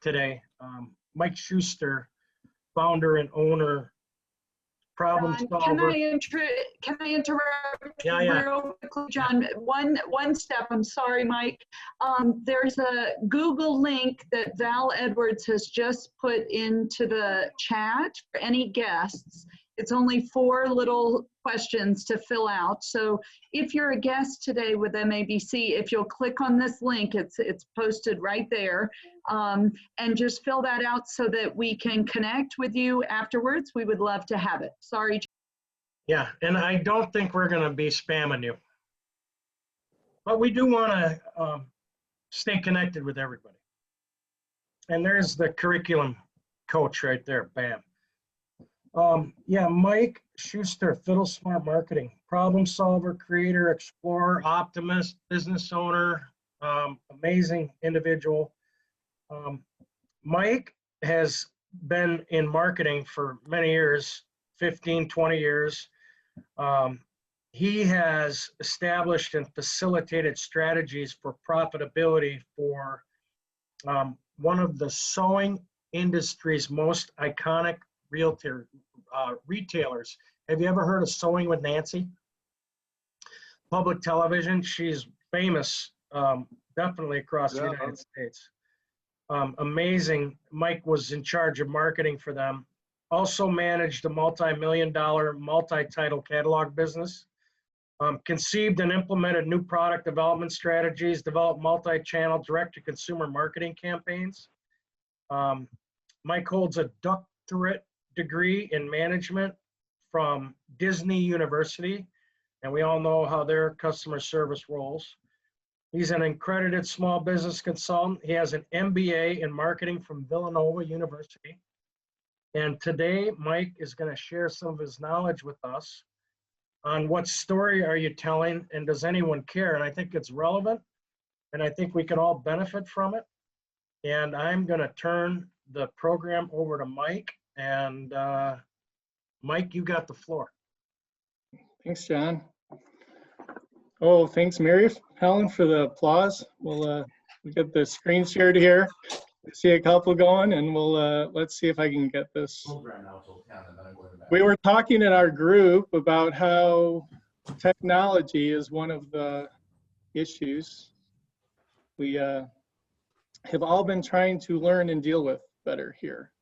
today. Mike Schuster, founder and owner, problem John, solver. can I interrupt Yeah, you yeah. real quickly, John? One step. I'm sorry, Mike. There's a Google link that Val Edwards has just put into the chat for any guests. It's only 4 little questions to fill out. So if you're a guest today with MABC, if you'll click on this link, it's posted right there, and just fill that out so that we can connect with you afterwards. We would love to have it. Sorry. Yeah, and I don't think we're going to be spamming you, but we do want to stay connected with everybody. And there's the curriculum coach right there. Bam. Yeah, Mike Schuster, FiddleSmart Marketing, problem solver, creator, explorer, optimist, business owner, amazing individual. Mike has been in marketing for many years, 15, 20 years. He has established and facilitated strategies for profitability for one of the sewing industry's most iconic retailers. Have you ever heard of Sewing with Nancy? Public television. She's famous, definitely across the United States. Amazing. Mike was in charge of marketing for them. Also managed a multi-million-dollar, multi-title catalog business. Conceived and implemented new product development strategies, developed multi-channel direct-to-consumer marketing campaigns. Mike holds a doctorate degree in management from Disney University, and we all know how their customer service rolls. He's an accredited small business consultant. He has an MBA in marketing from Villanova University. And today, Mike is going to share some of his knowledge with us on what story are you telling and does anyone care? And I think it's relevant, and I think we can all benefit from it. And I'm going to turn the program over to Mike. And Mike, you got the floor. Thanks, John. Oh, thanks, Mary Helen, for the applause. We'll get the screen shared here. I see a couple going, and we'll let's see if I can get this. We were talking in our group about how technology is one of the issues we have all been trying to learn and deal with better here.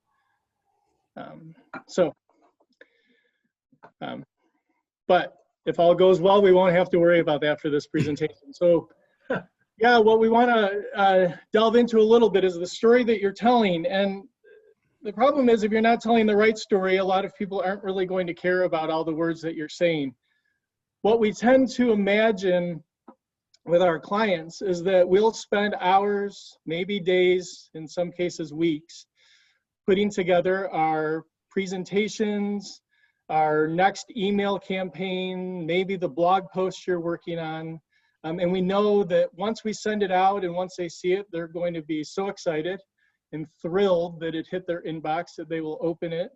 But if all goes well, we won't have to worry about that for this presentation. So yeah, what we want to delve into a little bit is the story that you're telling. And the problem is, if you're not telling the right story, a lot of people aren't really going to care about all the words that you're saying. What we tend to imagine with our clients is that we'll spend hours, maybe days, in some cases weeks, putting together our presentations, our next email campaign, maybe the blog post you're working on. And we know that once we send it out and once they see it, they're going to be so excited and thrilled that it hit their inbox that they will open it,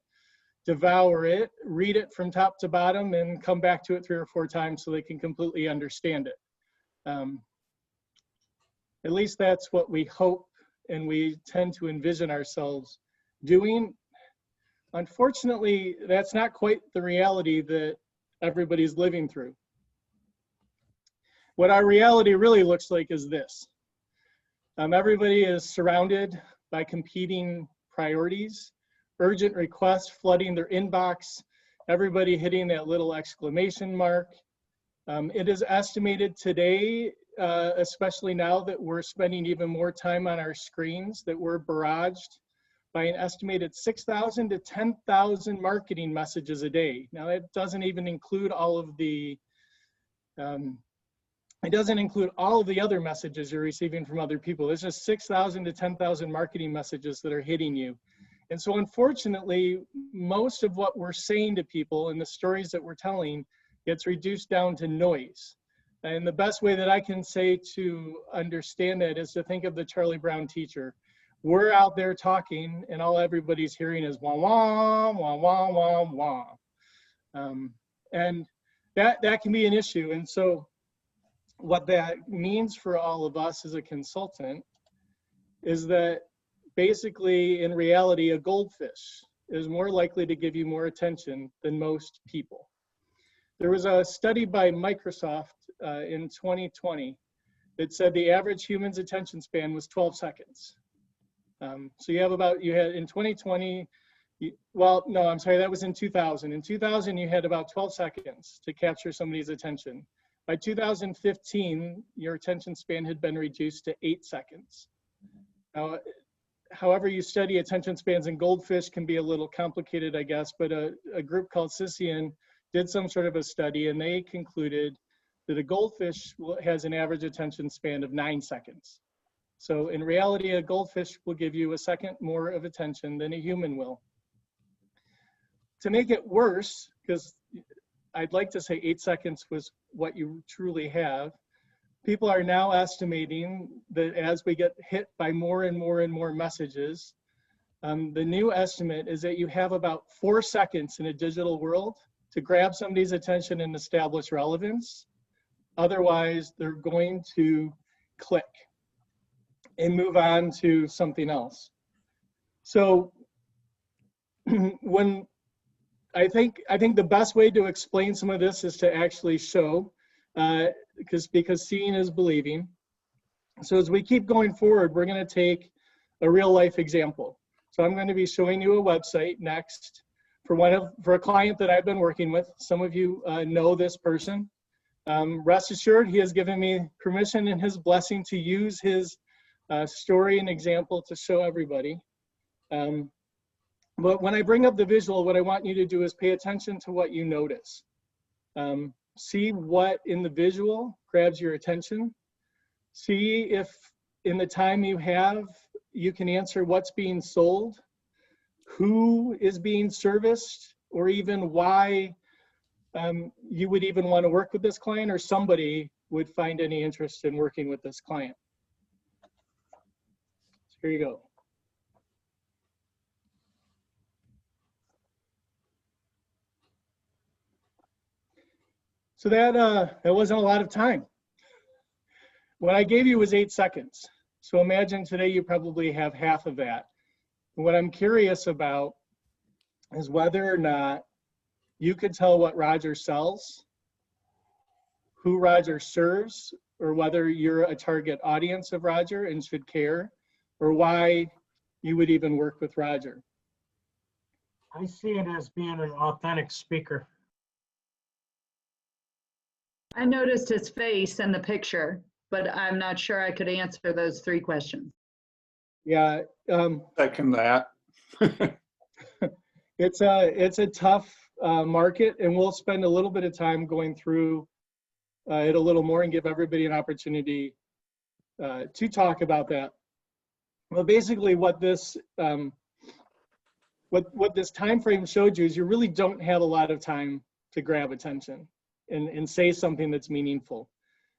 devour it, read it from top to bottom, and come back to it 3 or 4 times so they can completely understand it. At least that's what we hope and we tend to envision ourselves doing. Unfortunately, that's not quite the reality that everybody's living through. What our reality really looks like is this. Everybody is surrounded by competing priorities, urgent requests flooding their inbox, everybody hitting that little exclamation mark. It is estimated today, especially now that we're spending even more time on our screens, that we're barraged by an estimated 6,000 to 10,000 marketing messages a day. Now that doesn't even include all of the other messages you're receiving from other people. There's just 6,000 to 10,000 marketing messages that are hitting you. And so unfortunately, most of what we're saying to people and the stories that we're telling gets reduced down to noise. And the best way that I can say to understand that is to think of the Charlie Brown teacher. We're out there talking and all everybody's hearing is wah, wah, wah, wah, wah, wah. And that can be an issue. And so what that means for all of us as a consultant is that basically, in reality, a goldfish is more likely to give you more attention than most people. There was a study by Microsoft in 2020 that said the average human's attention span was 12 seconds. So you had in 2020, well, no, I'm sorry, that was in 2000. In 2000, you had about 12 seconds to capture somebody's attention. By 2015, your attention span had been reduced to 8 seconds. Now, however you study attention spans in goldfish can be a little complicated, I guess, but a group called Sisian did some sort of a study, and they concluded that a goldfish has an average attention span of 9 seconds. So in reality, a goldfish will give you a second more of attention than a human will. To make it worse, because I'd like to say 8 seconds was what you truly have, people are now estimating that as we get hit by more and more and more messages, the new estimate is that you have about 4 seconds in a digital world to grab somebody's attention and establish relevance. Otherwise, they're going to click and move on to something else. So when I think the best way to explain some of this is to actually show, because seeing is believing. So as we keep going forward, we're going to take a real life example. So I'm going to be showing you a website next for a client that I've been working with. Some of you know this person. Rest assured, he has given me permission and his blessing to use his story and example to show everybody. But when I bring up the visual, what I want you to do is pay attention to what you notice. See what in the visual grabs your attention. See if in the time you have, you can answer what's being sold, who is being serviced, or even why you would even want to work with this client, or somebody would find any interest in working with this client. So here you go. So that wasn't a lot of time. What I gave you was 8 seconds. So imagine today you probably have half of that. And what I'm curious about is whether or not you could tell what Roger sells, who Roger serves, or whether you're a target audience of Roger and should care, or why you would even work with Roger. I see it as being an authentic speaker. I noticed his face in the picture, but I'm not sure I could answer those 3 questions. Yeah. Second that. It's a tough market, and we'll spend a little bit of time going through it a little more and give everybody an opportunity to talk about that. Well, basically what this what this time frame showed you is you really don't have a lot of time to grab attention and say something that's meaningful.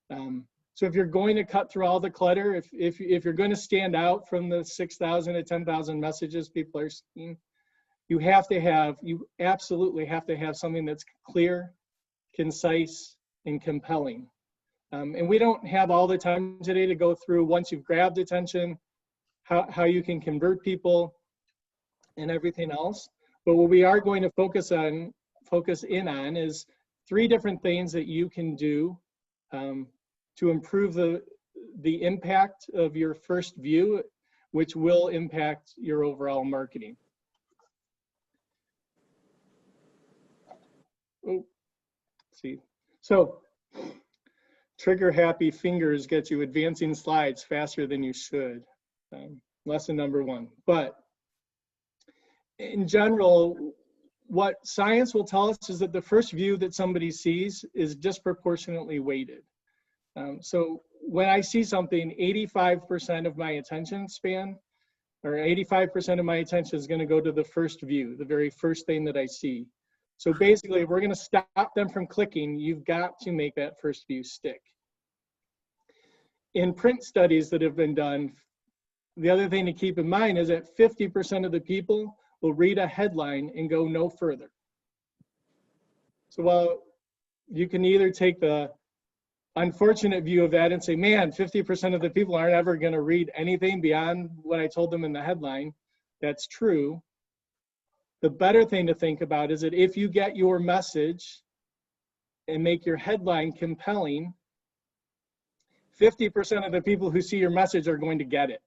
So if you're going to cut through all the clutter, if you're going to stand out from the 6,000 to 10,000 messages people are seeing, you absolutely have to have something that's clear, concise, and compelling. And we don't have all the time today to go through, once you've grabbed attention, how you can convert people and everything else. But what we are going to focus in on is 3 different things that you can do to improve the impact of your first view, which will impact your overall marketing. Oh, see. So, trigger happy fingers get you advancing slides faster than you should. Lesson number 1. But in general, what science will tell us is that the first view that somebody sees is disproportionately weighted. So when I see something, 85% of my attention span, or 85% of my attention is going to go to the first view, the very first thing that I see. So basically, if we're going to stop them from clicking, you've got to make that first view stick. In print studies that have been done, the other thing to keep in mind is that 50% of the people will read a headline and go no further. So while you can either take the unfortunate view of that and say, man, 50% of the people aren't ever going to read anything beyond what I told them in the headline. That's true. The better thing to think about is that if you get your message and make your headline compelling, 50% of the people who see your message are going to get it.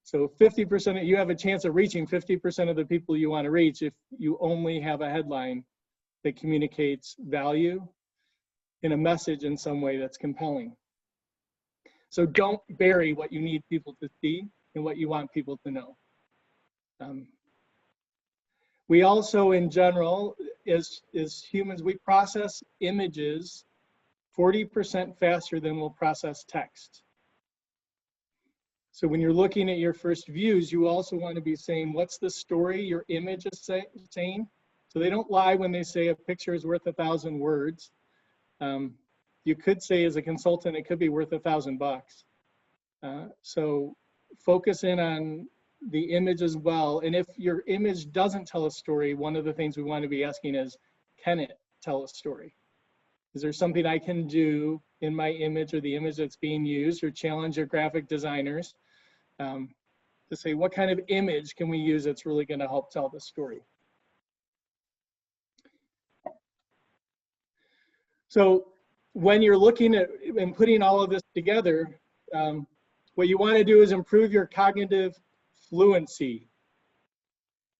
So 50%, you have a chance of reaching 50% of the people you want to reach if you only have a headline that communicates value in a message in some way that's compelling. So don't bury what you need people to see and what you want people to know. We also, in general, as humans, we process images 40% faster than we'll process text. So when you're looking at your first views, you also want to be saying, what's the story your image is saying? So they don't lie when they say a picture is worth 1,000 words. You could say as a consultant, it could be worth $1,000. So focus in on the image as well. And if your image doesn't tell a story, one of the things we want to be asking is, can it tell a story? Is there something I can do in my image or the image that's being used, or challenge your graphic designers to say, what kind of image can we use that's really going to help tell the story? So when you're looking at and putting all of this together, what you want to do is improve your cognitive fluency.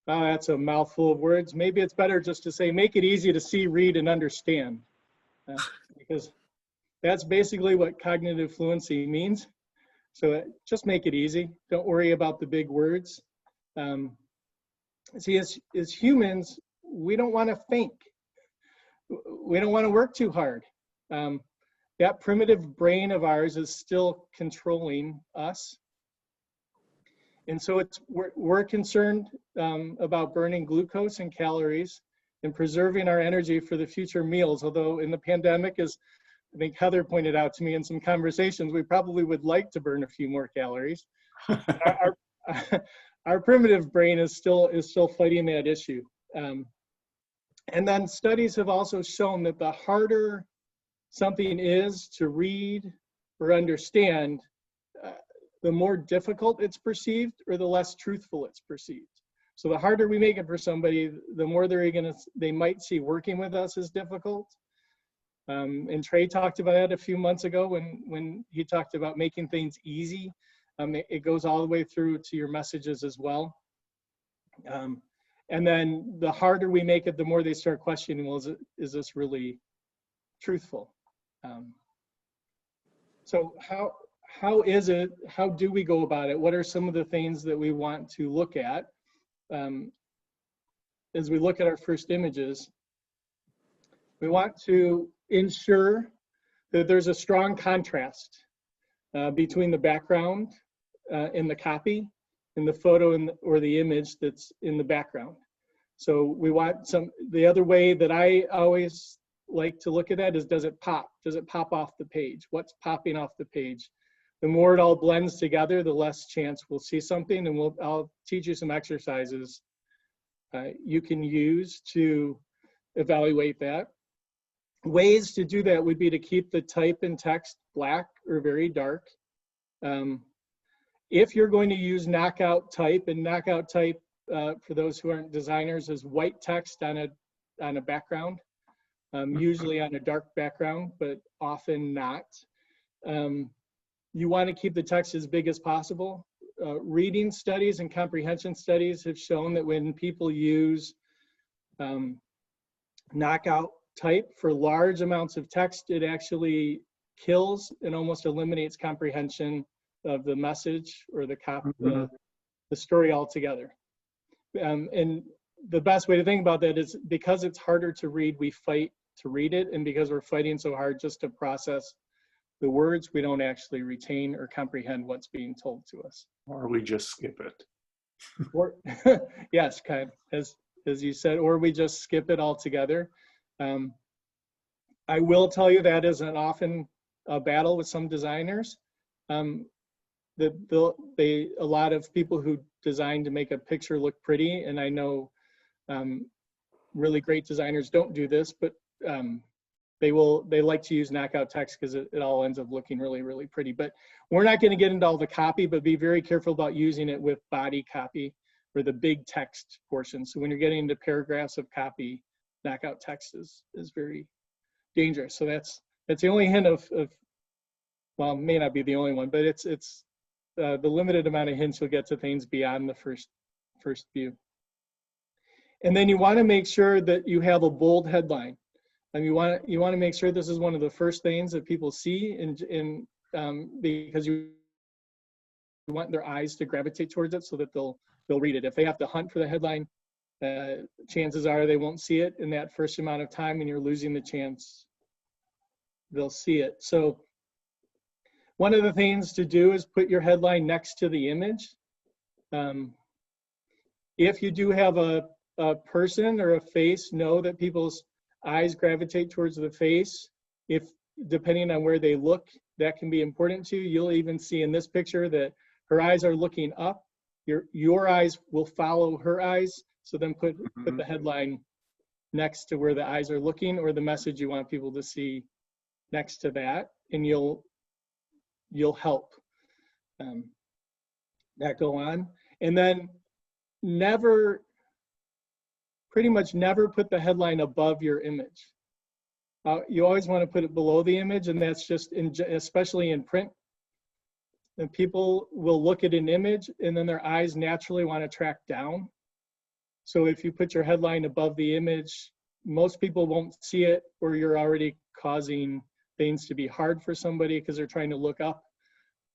Oh, that's a mouthful of words. Maybe it's better just to say, make it easy to see, read, and understand. Because that's basically what cognitive fluency means. So just make it easy. Don't worry about the big words. See, as humans, we don't want to think. We don't want to work too hard. That primitive brain of ours is still controlling us. And so we're concerned about burning glucose and calories and preserving our energy for the future meals. Although in the pandemic, as I think Heather pointed out to me in some conversations, we probably would like to burn a few more calories. Our primitive brain is still fighting that issue. And then studies have also shown that the harder something is to read or understand, the more difficult it's perceived or the less truthful it's perceived. So the harder we make it for somebody, the more they might see working with us as difficult. And Trey talked about that a few months ago when he talked about making things easy. It goes all the way through to your messages as well. And then the harder we make it, the more they start questioning, well, is this really truthful? So how do we go about it? What are some of the things that we want to look at as we look at our first images? We want to ensure that there's a strong contrast between the background in the copy and the photo or the image that's in the background. So we want the other way that I always like to look at that is, does it pop? Does it pop off the page? What's popping off the page? The more it all blends together, the less chance we'll see something. And I'll teach you some exercises you can use to evaluate that. Ways to do that would be to keep the type and text black or very dark. If you're going to use knockout type, and knockout type, for those who aren't designers, is white text on a background, usually on a dark background, but often not. You want to keep the text as big as possible. Reading studies and comprehension studies have shown that when people use knockout type for large amounts of text, it actually kills and almost eliminates comprehension of the message or the story altogether. And the best way to think about that is, because it's harder to read, we fight to read it, and because we're fighting so hard just to process the words, we don't actually retain or comprehend what's being told to us. Or we just skip it. Or yes, kind of, as you said, or we just skip it altogether. I will tell you that isn't often a battle with some designers. A lot of people who design to make a picture look pretty, and I know really great designers don't do this, but They like to use knockout text because it all ends up looking really, really pretty. But we're not going to get into all the copy, but be very careful about using it with body copy or the big text portion. So when you're getting into paragraphs of copy, knockout text is very dangerous. So that's the only hint of well, it may not be the only one, but it's the limited amount of hints you'll get to things beyond the first view. And then you want to make sure that you have a bold headline. And you want to make sure this is one of the first things that people see, because you want their eyes to gravitate towards it so that they'll read it. If they have to hunt for the headline, chances are they won't see it in that first amount of time, and you're losing the chance they'll see it. So one of the things to do is put your headline next to the image. If you do have a person or a face, know that people's eyes gravitate towards the face. If depending on where they look, that can be important to you. You'll even see in this picture that her eyes are looking up. Your eyes will follow her eyes. So then put the headline next to where the eyes are looking, or the message you want people to see next to that, and you'll help that go on. And then pretty much never put the headline above your image. You always want to put it below the image, and that's just especially in print. And people will look at an image and then their eyes naturally want to track down. So if you put your headline above the image, most people won't see it, or you're already causing things to be hard for somebody because they're trying to look up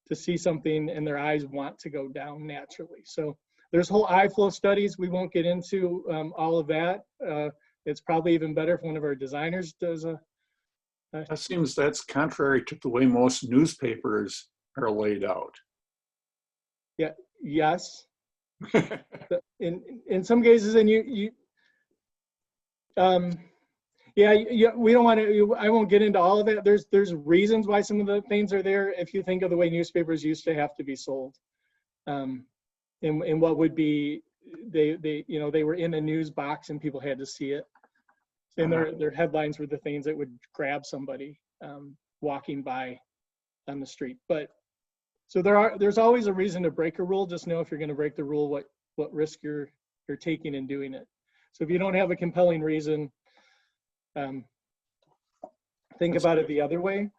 to see something and their eyes want to go down naturally. So there's whole eye flow studies. We won't get into all of that. It's probably even better if one of our designers does that's contrary to the way most newspapers are laid out. Yeah. Yes. in some cases, and we don't want to. I won't get into all of that. There's reasons why some of the things are there. If you think of the way newspapers used to have to be sold. And what would be they were in a news box and people had to see it, and their headlines were the things that would grab somebody walking by on the street. But so there's always a reason to break a rule. Just know if you're going to break the rule, what risk you're taking in doing it. So if you don't have a compelling reason, think about it the other way.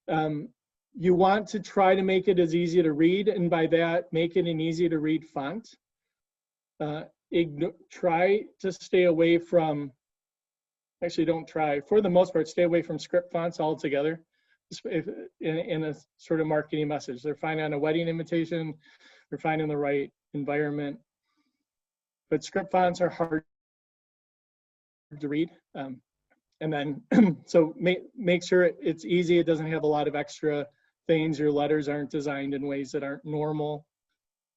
You want to try to make it as easy to read, and by that, make it an easy to read font. Try to stay away from, actually don't try, for the most part, stay away from script fonts altogether. In a sort of marketing message. They're fine on a wedding invitation, they're fine in the right environment, but script fonts are hard to read. And then, so make sure it's easy, it doesn't have a lot of extra things. Your letters aren't designed in ways that aren't normal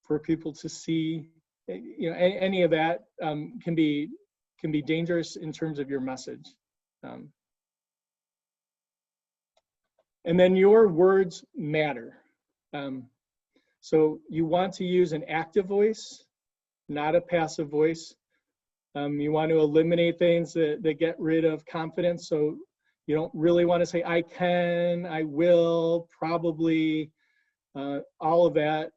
for people to see. Any of that can be dangerous in terms of your message. And then your words matter. So you want to use an active voice, not a passive voice. You want to eliminate things that get rid of confidence. So you don't really want to say, I can, I will, probably. All of that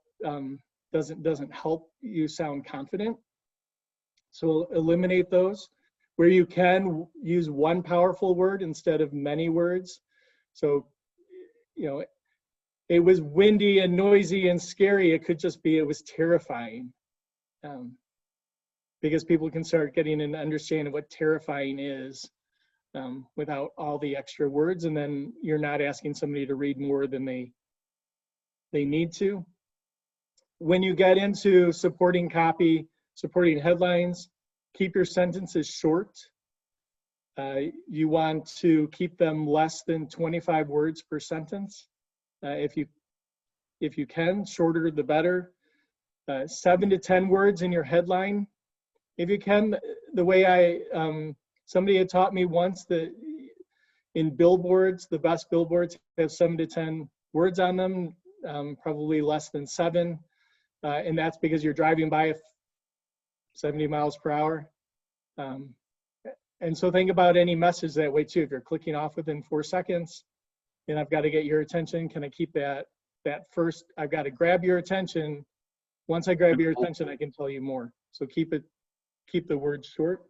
doesn't help you sound confident. So eliminate those. Where you can, use one powerful word instead of many words. So, it was windy and noisy and scary. It could just be, it was terrifying. Because people can start getting an understanding of what terrifying is without all the extra words, and then you're not asking somebody to read more than they need to. When you get into supporting copy, supporting headlines, keep your sentences short. You want to keep them less than 25 words per sentence. If you can, shorter the better. 7 to 10 words in your headline. If you can, the way somebody had taught me once that in billboards, the best billboards have 7 to 10 words on them, probably less than 7. And that's because you're driving by 70 miles per hour. And so think about any message that way too. If you're clicking off within 4 seconds, and I've got to get your attention, can I keep that first? I've got to grab your attention. Once I grab your attention, I can tell you more. So keep the words short.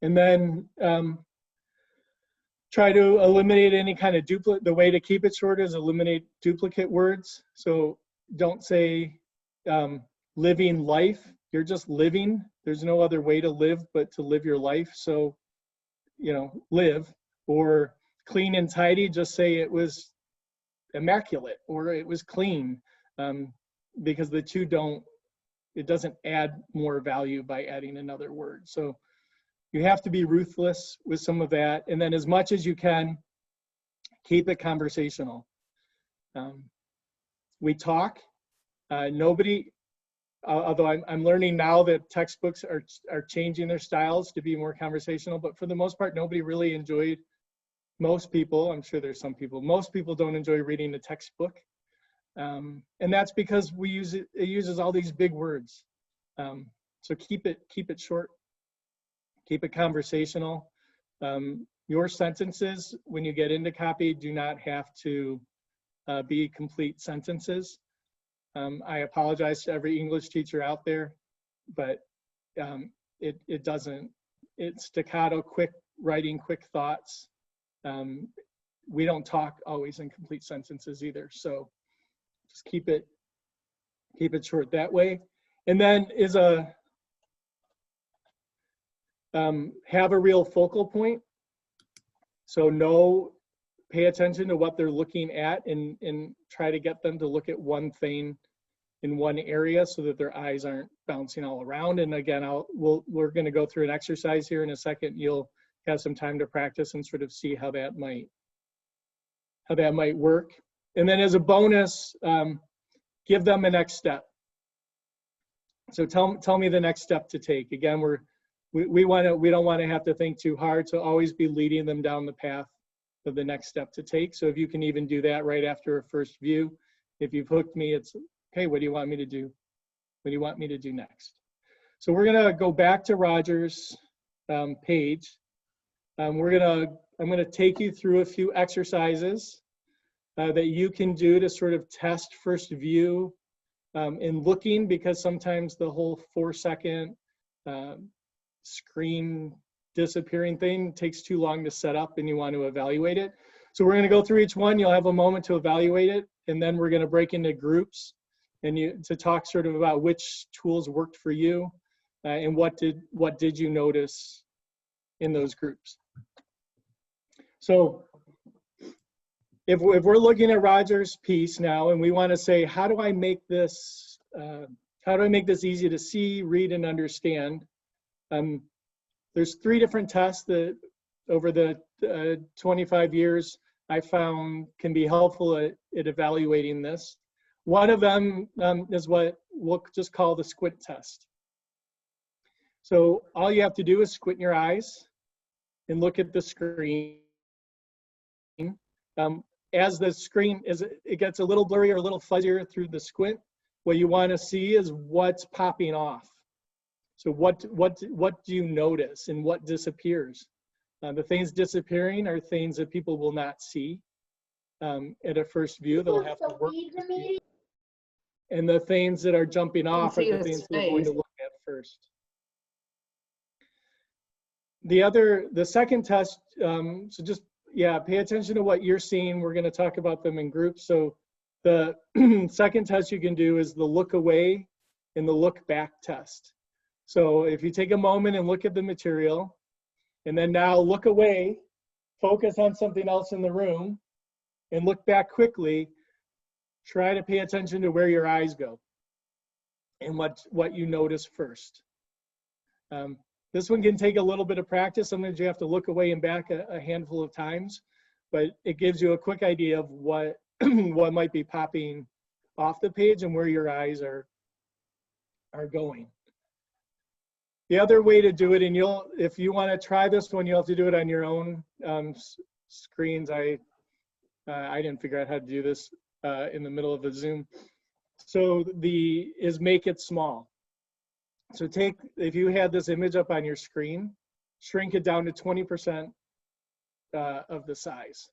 And then try to eliminate any kind of duplicate. The way to keep it short is eliminate duplicate words. So don't say living life. You're just living. There's no other way to live but to live your life. So, live. Or clean and tidy, just say it was immaculate or it was clean, because the two it doesn't add more value by adding another word. So you have to be ruthless with some of that. And then as much as you can, keep it conversational. We talk, nobody, although I'm learning now that textbooks are changing their styles to be more conversational, but for the most part, nobody really enjoyed, most people, I'm sure there's some people, most people don't enjoy reading a textbook. And that's because it uses all these big words. So keep it short, keep it conversational. Your sentences, when you get into copy, do not have to be complete sentences. I apologize to every English teacher out there, but it's staccato, quick writing, quick thoughts. We don't talk always in complete sentences either. So just keep it short that way. And then have a real focal point. So pay attention to what they're looking at and try to get them to look at one thing in one area so that their eyes aren't bouncing all around. And again, we're going to go through an exercise here in a second. You'll have some time to practice and sort of see how that might work. And then as a bonus, give them a next step. So tell me the next step to take. Again, we don't want to have to think too hard, so always be leading them down the path of the next step to take. So if you can even do that right after a first view, if you've hooked me, it's, okay, what do you want me to do? What do you want me to do next? So we're gonna go back to Roger's page. I'm gonna take you through a few exercises that you can do to sort of test first view in looking, because sometimes the whole 4-second screen disappearing thing takes too long to set up and you want to evaluate it. So we're going to go through each one. You'll have a moment to evaluate it, and then we're going to break into groups and to talk sort of about which tools worked for you and what did you notice in those groups. So if we're looking at Roger's piece now and we want to say, how do I make this easy to see, read, and understand? There's 3 different tests that over the 25 years I found can be helpful at evaluating this. One of them is what we'll just call the squint test. So all you have to do is squint your eyes and look at the screen. As the screen it gets a little blurry or a little fuzzier through the squint, what you want to see is what's popping off. So what do you notice and what disappears? The things disappearing are things that people will not see at a first view. They'll have to work to see. And the things that are jumping off are the things we're going to look at first. The second test, so just, pay attention to what you're seeing. We're going to talk about them in groups. So the second test you can do is the look away and the look back test. So if you take a moment and look at the material, and then now look away, focus on something else in the room, and look back quickly, try to pay attention to where your eyes go and what you notice first. This one can take a little bit of practice. Sometimes you have to look away and back a handful of times, but it gives you a quick idea of what might be popping off the page and where your eyes are going. The other way to do it, and if you want to try this one, you'll have to do it on your own screens. I didn't figure out how to do this in the middle of a Zoom. So is make it small. So if you had this image up on your screen, shrink it down to 20% of the size.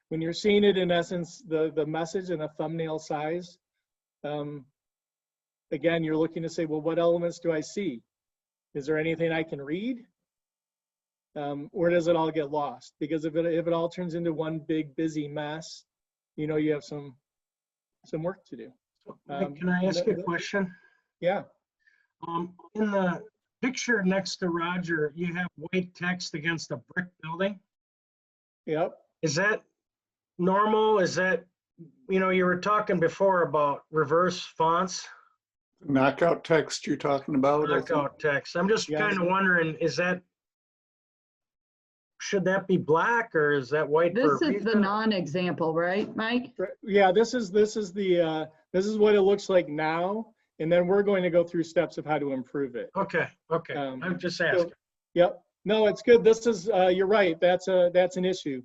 When you're seeing it, in essence, the message in a thumbnail size, again, you're looking to say, well, what elements do I see? Is there anything I can read? Or does it all get lost? Because if it all turns into one big busy mess, you know, you have some work to do. Can I ask you a question? Yeah. In the picture next to Roger, you have white text against a brick building. Yep. Is that normal? Is that, you know, you were talking before about reverse fonts, Knockout text you're talking about? I think? knockout text. I'm just Yes. kind of wondering, should that be black or is that white? This for a is the reason? non-example, right, Mike? Yeah, this is what it looks like now, and then we're going to go through steps of how to improve it. Okay, I'm just asking. Yep. No, it's good. This is you're right. That's an issue.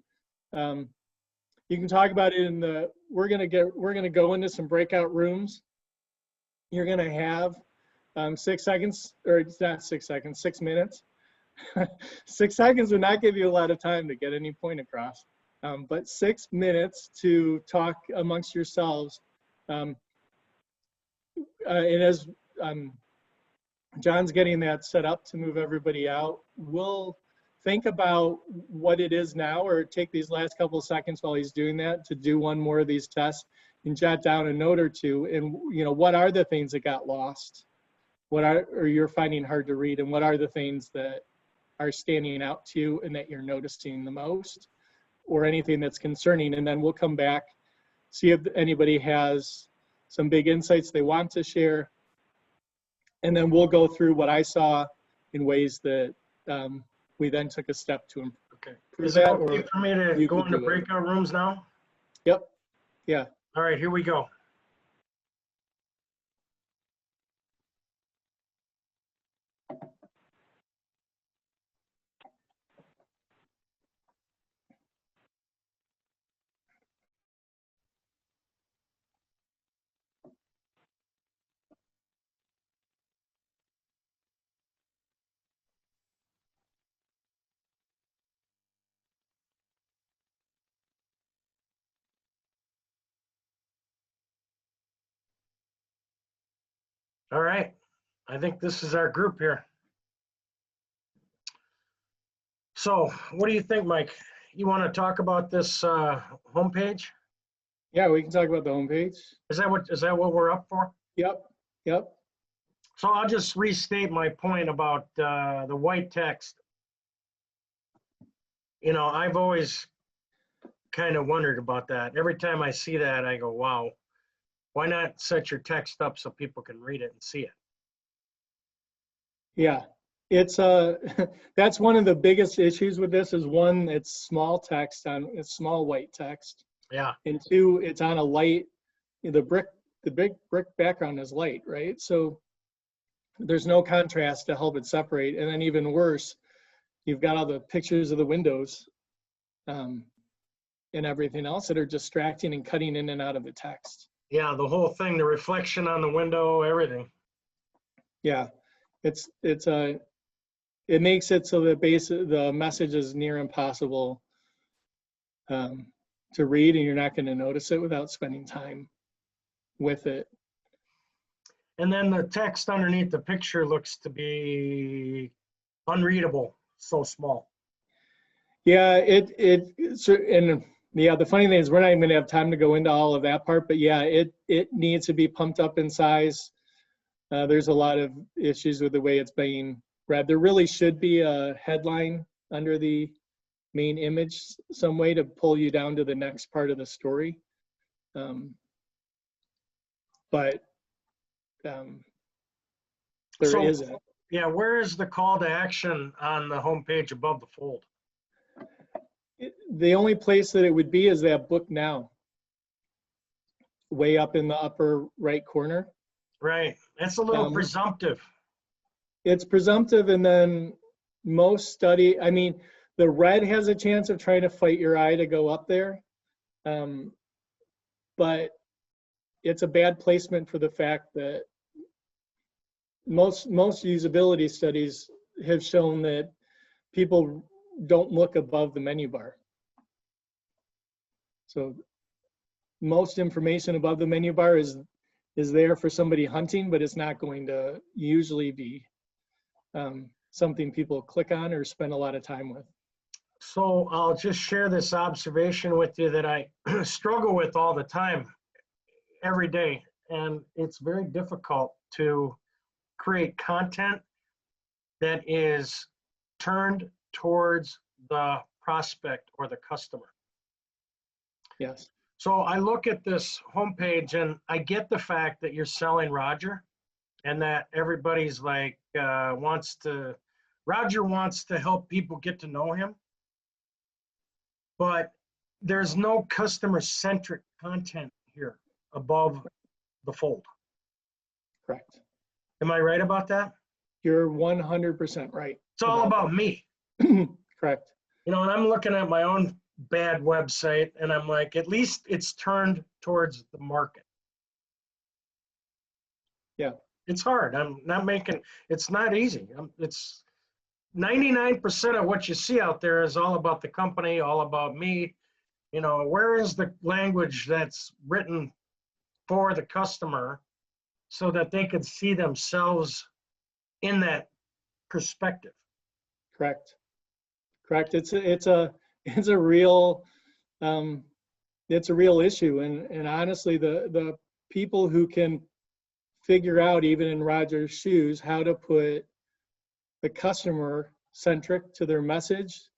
You can talk about it in the. We're gonna go into some breakout rooms. You're gonna have 6 seconds, or it's not 6 seconds, 6 minutes. 6 seconds would not give you a lot of time to get any point across, but 6 minutes to talk amongst yourselves. And as John's getting that set up to move everybody out, we'll think about what it is now, or take these last couple of seconds while he's doing that to do one more of these tests and jot down a note or two. And, you know, what are the things that got lost? Or you're finding hard to read, and what are the things that are standing out to you and that you're noticing the most, or anything that's concerning? And then we'll come back, see if anybody has some big insights they want to share. And then we'll go through what I saw in ways that we then took a step to improve. Okay. Is it okay for me to you go could into do it. breakout rooms now? Yep. Yeah. All right, here we go. All right, I think this is our group here. So what do you think, Mike? You want to talk about this homepage? Yeah, we can talk about the homepage. Is that what we're up for? Yep. Yep. So I'll just restate my point about the white text. You know, I've always kind of wondered about that. Every time I see that, I go, wow, why not set your text up so people can read it and see it? Yeah. It's that's one of the biggest issues with this, is one, it's small text it's small white text. Yeah. And two, it's on a light, the big brick background is light, right? So there's no contrast to help it separate. And then even worse, you've got all the pictures of the windows and everything else that are distracting and cutting in and out of the text. Yeah, the whole thing, the reflection on the window, everything. Yeah, it makes it so that the message is near impossible to read, and you're not going to notice it without spending time with it. And then the text underneath the picture looks to be unreadable, so small. Yeah, and yeah, the funny thing is we're not even going to have time to go into all of that part, but yeah, it needs to be pumped up in size. There's a lot of issues with the way it's being read. There really should be a headline under the main image, some way to pull you down to the next part of the story. But there isn't. Yeah, where is the call to action on the homepage above the fold? The only place that it would be is that book now, way up in the upper right corner. Right, that's a little presumptive. It's presumptive, and then most I mean, the red has a chance of trying to fight your eye to go up there, but it's a bad placement for the fact that most usability studies have shown that people don't look above the menu bar. So most information above the menu bar is there for somebody hunting, but it's not going to usually be something people click on or spend a lot of time with. So I'll just share this observation with you that I struggle with all the time, every day. And it's very difficult to create content that is turned towards the prospect or the customer. Yes. So I look at this homepage and I get the fact that you're selling Roger and that everybody's like, Roger wants to help people get to know him. But there's no customer-centric content here above the fold. Correct. Am I right about that? You're 100% right. It's all about me. Correct. You know, and I'm looking at my own bad website and I'm like, at least it's turned towards the market. Yeah. It's hard. It's not easy. It's 99% of what you see out there is all about the company, all about me. You know, where is the language that's written for the customer so that they could see themselves in that perspective? Correct. Correct. It's a real issue, and honestly, the people who can figure out, even in Roger's shoes, how to put the customer centric to their message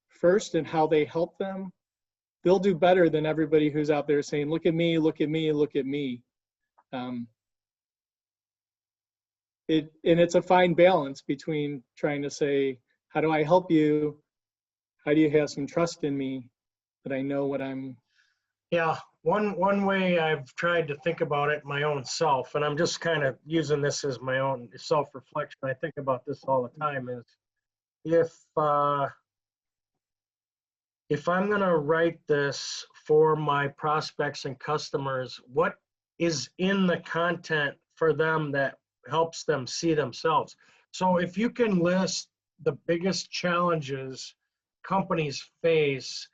first and how they help them, they'll do better than everybody who's out there saying, look at me, look at me, look at me. And it's a fine balance between trying to say, how do I help you? How do you have some trust in me that I know what I'm? Yeah, one way I've tried to think about it my own self, and I'm just kind of using this as my own self-reflection. I think about this all the time, is if I'm gonna write this for my prospects and customers, what is in the content for them that helps them see themselves? So if you can list the biggest challenges companies face,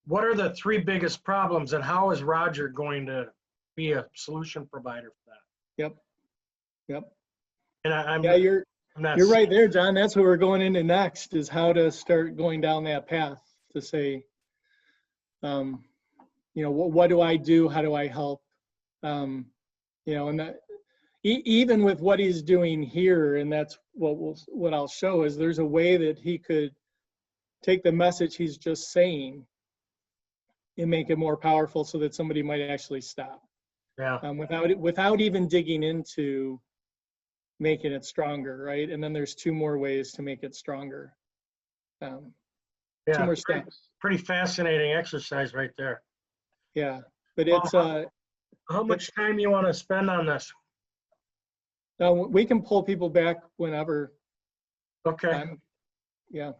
what are the 3 biggest problems, and how is Roger going to be a solution provider for that? Yep. And You're right there, John. That's what we're going into next, is how to start going down that path to say, what do I do? How do I help? And that even with what he's doing here, and that's what I'll show, is there's a way that he could take the message he's just saying and make it more powerful so that somebody might actually stop. Yeah. Without even digging into making it stronger, right? And then there's 2 more ways to make it stronger. 2 more steps. Pretty fascinating exercise right there. Yeah, but it's how much time you want to spend on this? We can pull people back whenever. Okay. Yeah.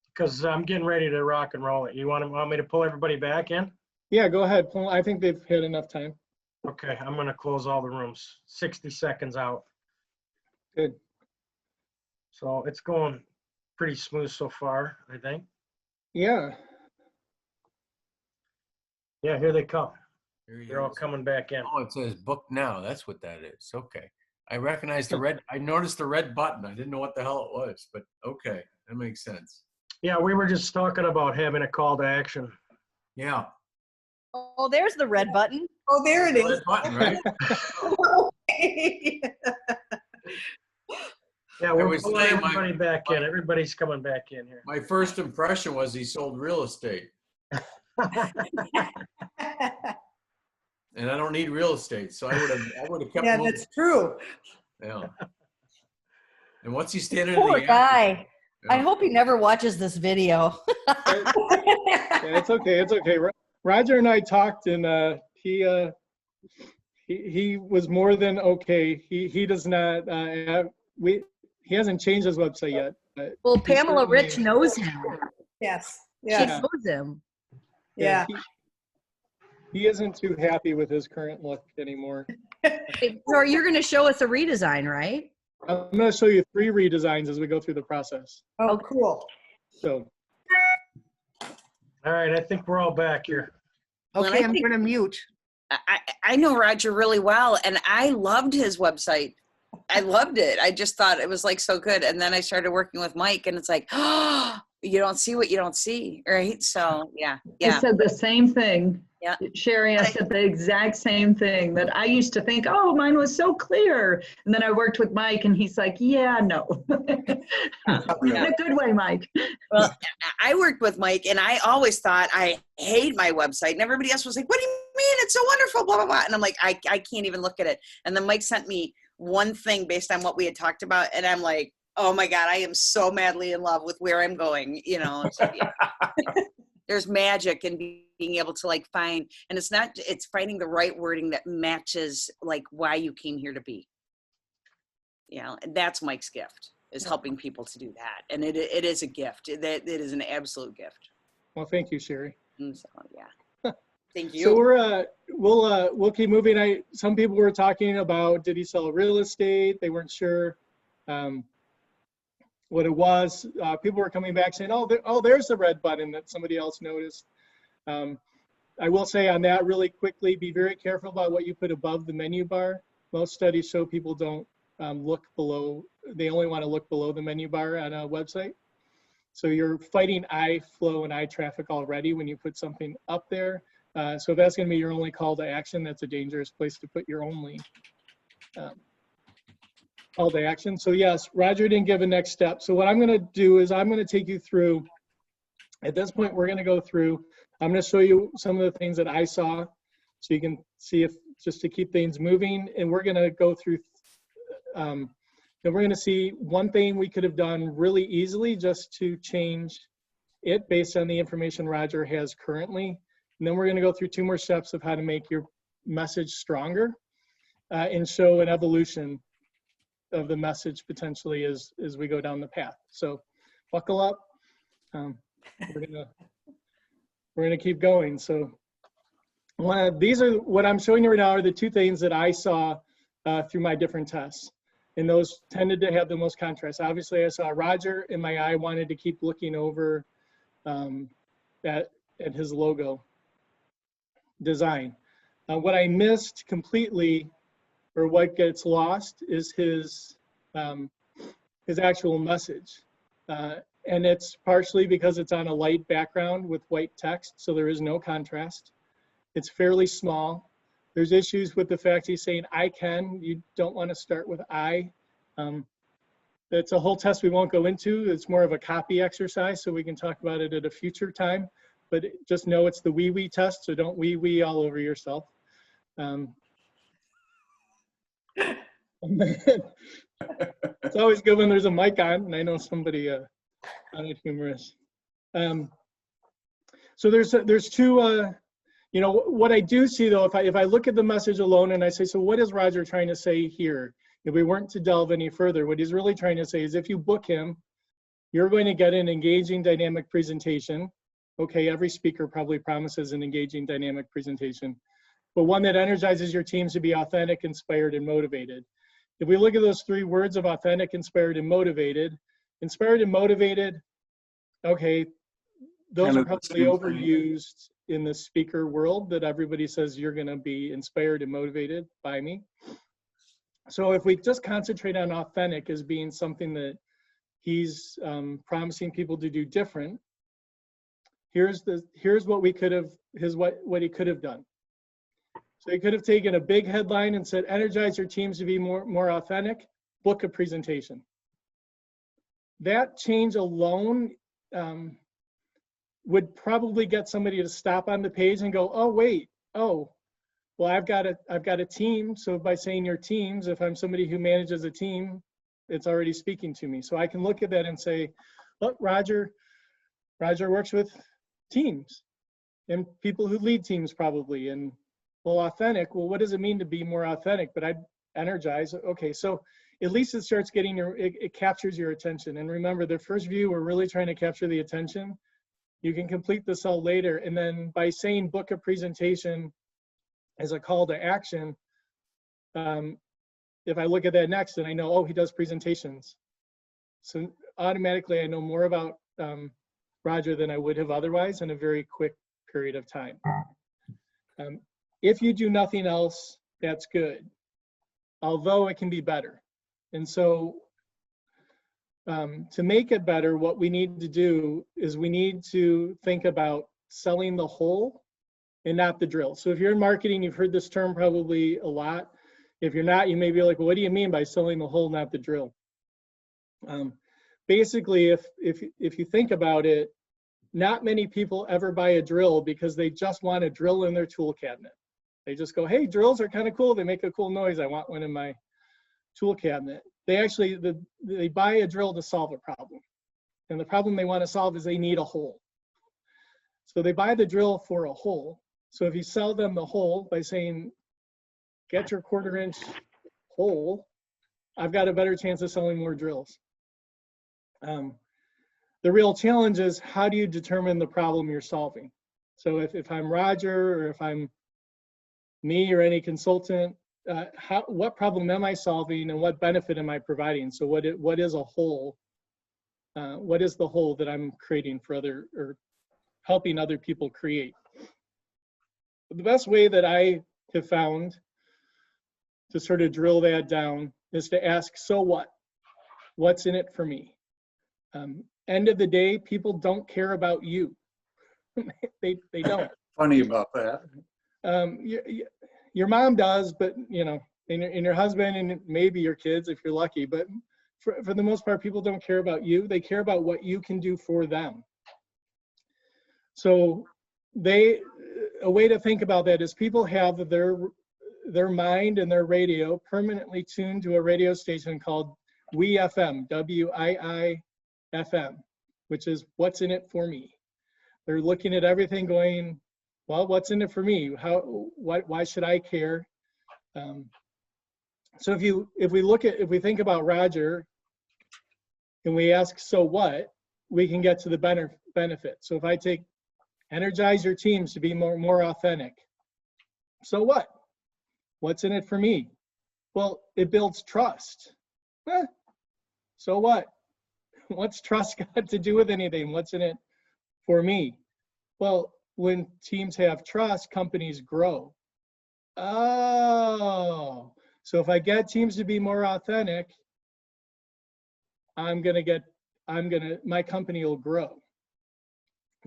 Because I'm getting ready to rock and roll it. You want me to pull everybody back in? Yeah, go ahead. I think they've had enough time. Okay, I'm going to close all the rooms. 60 seconds out. Good. So it's going pretty smooth so far, I think. Yeah. Yeah, here they come. Here They're all coming back in. Oh, it says book now. That's what that is. Okay. I recognize I noticed the red button. I didn't know what the hell it was, but okay. That makes sense. Yeah, we were just talking about having a call to action. Yeah. Oh, there's the red button. Oh, there it is. Red button, right? Yeah, we're was pulling saying everybody back in. Everybody's coming back in here. My first impression was he sold real estate. And I don't need real estate, so I would have kept Yeah, moving. that's true. Yeah. And what's he standing Poor in the guy. Yeah. I hope he never watches this video. Yeah, it's okay. It's okay. Roger and I talked, and he was more than okay. He does not he hasn't changed his website yet. But Well, Pamela Rich knows him. Yes. She Yeah. knows him. Yeah. He isn't too happy with his current look anymore. So you're going to show us a redesign, right? I'm going to show you 3 redesigns as we go through the process. Oh, cool. So All right, I think we're all back here. Well, Okay, I I'm think- gonna mute. I know Roger really well, and I loved his website. I loved it. I just thought it was like so good. And then I started working with Mike, and it's like, oh, you don't see what you don't see, right? So yeah, I yeah. said the same thing. Yeah. Sherry, I said the exact same thing, that I used to think, oh, mine was so clear. And then I worked with Mike and he's like, yeah, no. In a good way, Mike. Well, I worked with Mike, and I always thought I hate my website, and everybody else was like, what do you mean? It's so wonderful, blah, blah, blah. And I'm like, I can't even look at it. And then Mike sent me one thing based on what we had talked about, and I'm like, oh my God, I am so madly in love with where I'm going, you know. So, yeah. There's magic in being able to like find, and it's finding the right wording that matches like why you came here to be. You know, and that's Mike's gift, is helping people to do that. And it is a gift. It is an absolute gift. well, thank you, Sherry. And so, yeah. Thank you. So we'll keep moving. Some people were talking about, did he sell real estate? They weren't sure what it was. People were coming back saying, there's the red button that somebody else noticed. I will say on that really quickly, be very careful about what you put above the menu bar. Most studies show people don't look below, they only want to look below the menu bar on a website. So you're fighting eye flow and eye traffic already when you put something up there. So if that's going to be your only call to action, that's a dangerous place to put your only call to action. So yes, Roger didn't give a next step. So what I'm going to do is I'm going to take you through, at this point, we're going to go through, I'm going to show you some of the things that I saw so you can see if, just to keep things moving. And we're going to go through, then we're going to see one thing we could have done really easily just to change it based on the information Roger has currently. And then we're going to go through 2 more steps of how to make your message stronger and show an evolution of the message potentially as we go down the path. So buckle up. We're gonna keep going. So these are what I'm showing you right now are the 2 things that I saw through my different tests. And those tended to have the most contrast. Obviously I saw Roger and my eye wanted to keep looking over at his logo design. What I missed completely, or what gets lost, is his actual message. And it's partially because it's on a light background with white text, so there is no contrast. It's fairly small. There's issues with the fact he's saying I can. You don't want to start with I. That's a whole test we won't go into. It's more of a copy exercise, so we can talk about it at a future time. But just know it's the wee test, so don't wee all over yourself. It's always good when there's a mic on, and I know somebody found it humorous. So there's 2. You know, what I do see though, if I look at the message alone and I say, so what is Roger trying to say here? If we weren't to delve any further, what he's really trying to say is if you book him, you're going to get an engaging dynamic presentation. Okay, every speaker probably promises an engaging dynamic presentation, but one that energizes your teams to be authentic, inspired, and motivated. If we look at those 3 words of authentic, inspired, and motivated, okay, those are probably overused in the speaker world, that everybody says you're going to be inspired and motivated by me. So if we just concentrate on authentic as being something that he's promising people to do different, here's what we could have, what he could have done. So he could have taken a big headline and said, energize your teams to be more authentic, book a presentation. That change alone would probably get somebody to stop on the page and go, oh, wait, well, I've got a team. So by saying your teams, if I'm somebody who manages a team, it's already speaking to me. So I can look at that and say, look, Roger works with teams and people who lead teams probably. And well, authentic, well, what does it mean to be more authentic? But I'd energize. Okay, so at least it starts getting it captures your attention. And remember, the first view, we're really trying to capture the attention. You can complete this all later. And then by saying book a presentation as a call to action, if I look at that next and I know, oh, he does presentations. So automatically I know more about Roger than I would have otherwise in a very quick period of time. If you do nothing else, that's good, although it can be better. And so to make it better, what we need to do is we need to think about selling the whole and not the drill. So if you're in marketing, you've heard this term probably a lot. If you're not, you may be like, well, what do you mean by selling the whole, not the drill? Basically, if you think about it, not many people ever buy a drill because they just want a drill in their tool cabinet. They just go, hey, drills are kind of cool. They make a cool noise. I want one in my tool cabinet. They actually, they buy a drill to solve a problem. And the problem they want to solve is they need a hole. So they buy the drill for a hole. So if you sell them the hole by saying, get your 1/4 inch hole, I've got a better chance of selling more drills. The real challenge is, how do you determine the problem you're solving? So if I'm Roger, or if I'm me or any consultant, what problem am I solving and what benefit am I providing? So what is a hole? What is the hole that I'm creating for other, or helping other people create? The best way that I have found to sort of drill that down is to ask, so what? What's in it for me? End of the day, people don't care about you. they don't. Funny about that. Your mom does, but you know, and your husband and maybe your kids if you're lucky. But for the most part, people don't care about you. They care about what you can do for them. So a way to think about that is people have their mind and their radio permanently tuned to a radio station called WII-FM, WII-FM, which is what's in it for me. They're looking at everything going, well, what's in it for me? Why should I care? So if we think about Roger and we ask, so what, we can get to the benefit. So if I take energize your teams to be more authentic. So what? What's in it for me? Well, it builds trust. So what? What's trust got to do with anything? What's in it for me? Well, when teams have trust, companies grow. Oh, so if I get teams to be more authentic, my company will grow.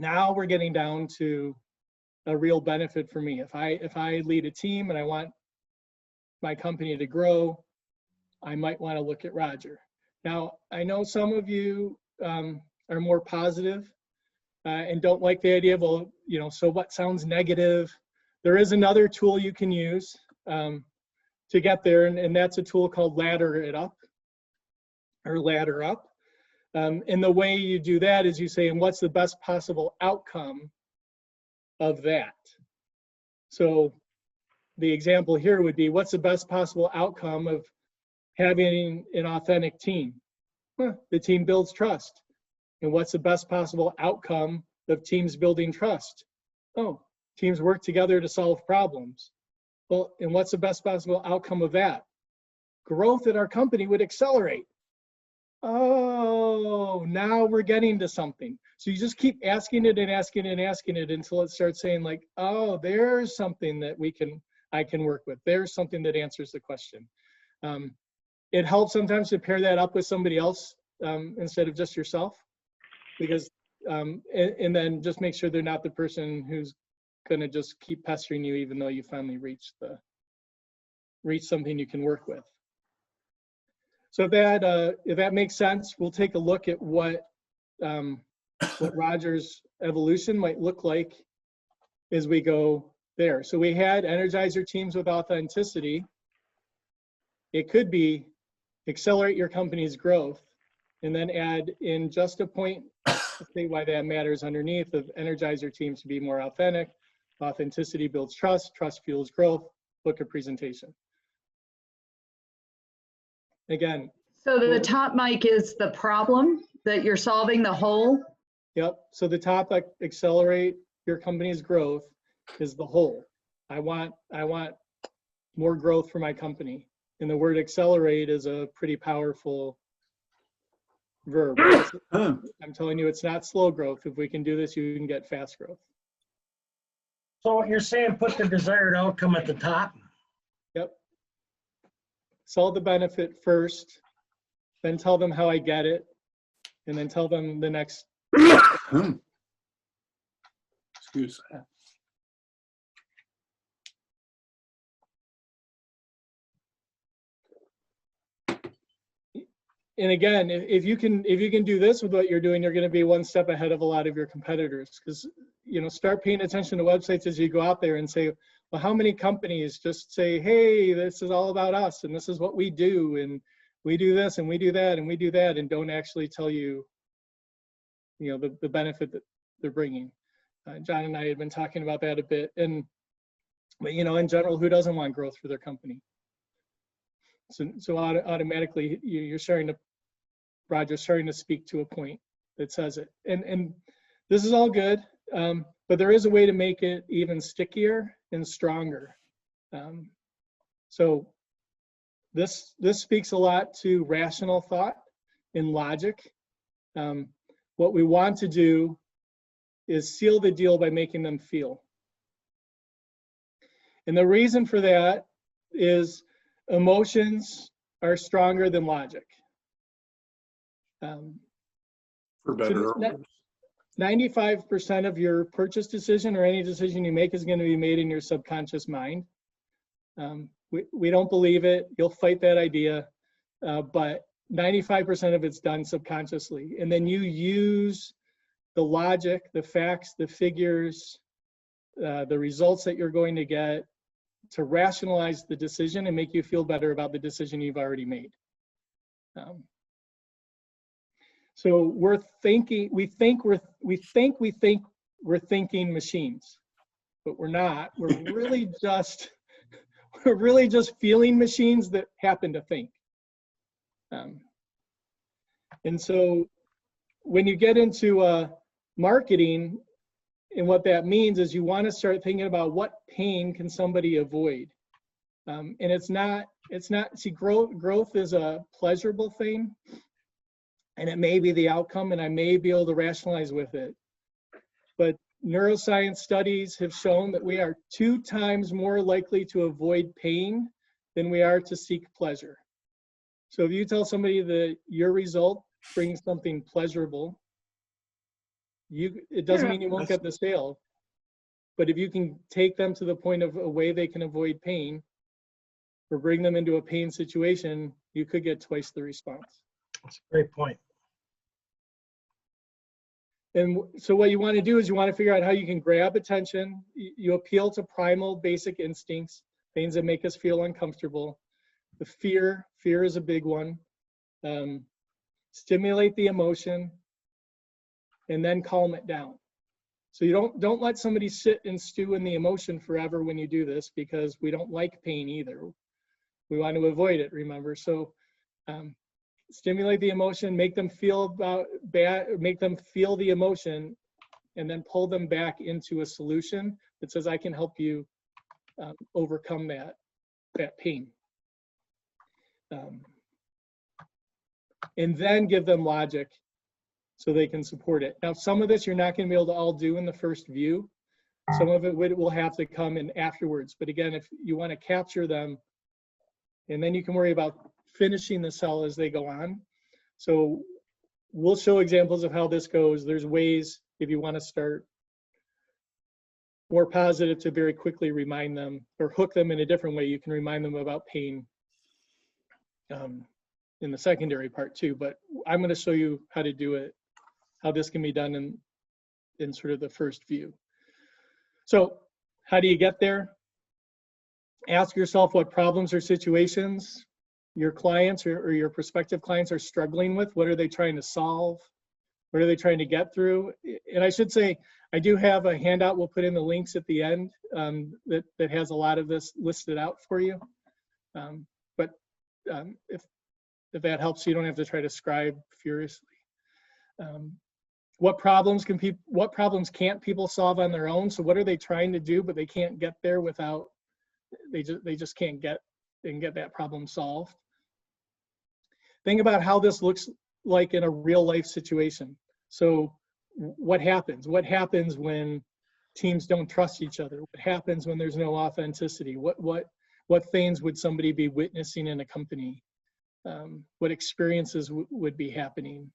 Now we're getting down to a real benefit for me. If I lead a team and I want my company to grow, I might want to look at Roger. Now, I know some of you are more positive and don't like the idea of, well, you know, so what sounds negative. There is another tool you can use to get there, and that's a tool called Ladder It Up, or Ladder Up. And the way you do that is you say, and what's the best possible outcome of that? So the example here would be, what's the best possible outcome of having an authentic team? The team builds trust. And what's the best possible outcome of teams building trust? Oh, teams work together to solve problems. Well, and what's the best possible outcome of that? Growth at our company would accelerate. Oh, now we're getting to something. So you just keep asking it and asking it and asking it until it starts saying like, oh, there's something that I can work with. There's something that answers the question. It helps sometimes to pair that up with somebody else instead of just yourself, because and then just make sure they're not the person who's going to just keep pestering you even though you finally reach something you can work with. So if that makes sense, we'll take a look at what Roger's evolution might look like as we go there. So we had energize your teams with authenticity. It could be accelerate your company's growth, and then add in just a point to say why that matters underneath of energize your teams to be more authentic. Authenticity builds trust, trust fuels growth, book a presentation. Again. So the top mic is the problem that you're solving, the whole? Yep, so the topic, accelerate your company's growth, is the whole. I want more growth for my company. And the word accelerate is a pretty powerful verb. I'm telling you, it's not slow growth. If we can do this, you can get fast growth. So what you're saying, put the desired outcome at the top? Yep. Sell the benefit first, then tell them how I get it, and then tell them the next. Excuse that. And again, if you can do this with what you're doing, you're going to be one step ahead of a lot of your competitors. Because, you know, start paying attention to websites as you go out there and say, well, how many companies just say, hey, this is all about us and this is what we do, and we do this and we do that and we do that, and don't actually tell you, you know, the benefit that they're bringing. John and I had been talking about that a bit, but you know, in general, who doesn't want growth for their company? So automatically you're starting to, Roger's starting to speak to a point that says it, and this is all good, but there is a way to make it even stickier and stronger. So this speaks a lot to rational thought and logic. What we want to do is seal the deal by making them feel. And the reason for that is emotions are stronger than logic. For better or worse. 95% of your purchase decision or any decision you make is going to be made in your subconscious mind. We don't believe it. You'll fight that idea, but 95% of it's done subconsciously. And then you use the logic, the facts, the figures, the results that you're going to get to rationalize the decision and make you feel better about the decision you've already made. So we think we're thinking machines, but we're not. We're really just feeling machines that happen to think. And so when you get into marketing, and what that means is you want to start thinking about what pain can somebody avoid. And it's not, see, growth is a pleasurable thing, and it may be the outcome, and I may be able to rationalize with it. But neuroscience studies have shown that we are 2 times more likely to avoid pain than we are to seek pleasure. So if you tell somebody that your result brings something pleasurable, it doesn't mean you won't get the sale, but if you can take them to the point of a way they can avoid pain or bring them into a pain situation, you could get twice the response. That's a great point. And so what you want to do is you want to figure out how you can grab attention. You appeal to primal basic instincts, things that make us feel uncomfortable. The fear is a big one. Stimulate the emotion, and then calm it down. So you don't let somebody sit and stew in the emotion forever when you do this, because we don't like pain either. We want to avoid it, remember? So stimulate the emotion, make them feel make them feel the emotion, and then pull them back into a solution that says, I can help you overcome that pain. And then give them logic so they can support it. Now, some of this you're not going to be able to all do in the first view. Some of it will have to come in afterwards. But again, if you want to capture them, and then you can worry about finishing the sell as they go on. So we'll show examples of how this goes. There's ways, if you want to start more positive, to very quickly remind them or hook them in a different way. You can remind them about pain in the secondary part too, but I'm going to show you how to do it, how this can be done in sort of the first view. So how do you get there? Ask yourself what problems or situations your clients or your prospective clients are struggling with. What are they trying to solve? What are they trying to get through? And I should say, I do have a handout. We'll put in the links at the end that has a lot of this listed out for you. But if that helps, you don't have to try to scribe furiously. What problems can't people solve on their own? So what are they trying to do, but they can't get there without, they just can't get and get that problem solved. Think about how this looks like in a real life situation. So what happens? What happens when teams don't trust each other? What happens when there's no authenticity? What things would somebody be witnessing in a company? What experiences would be happening?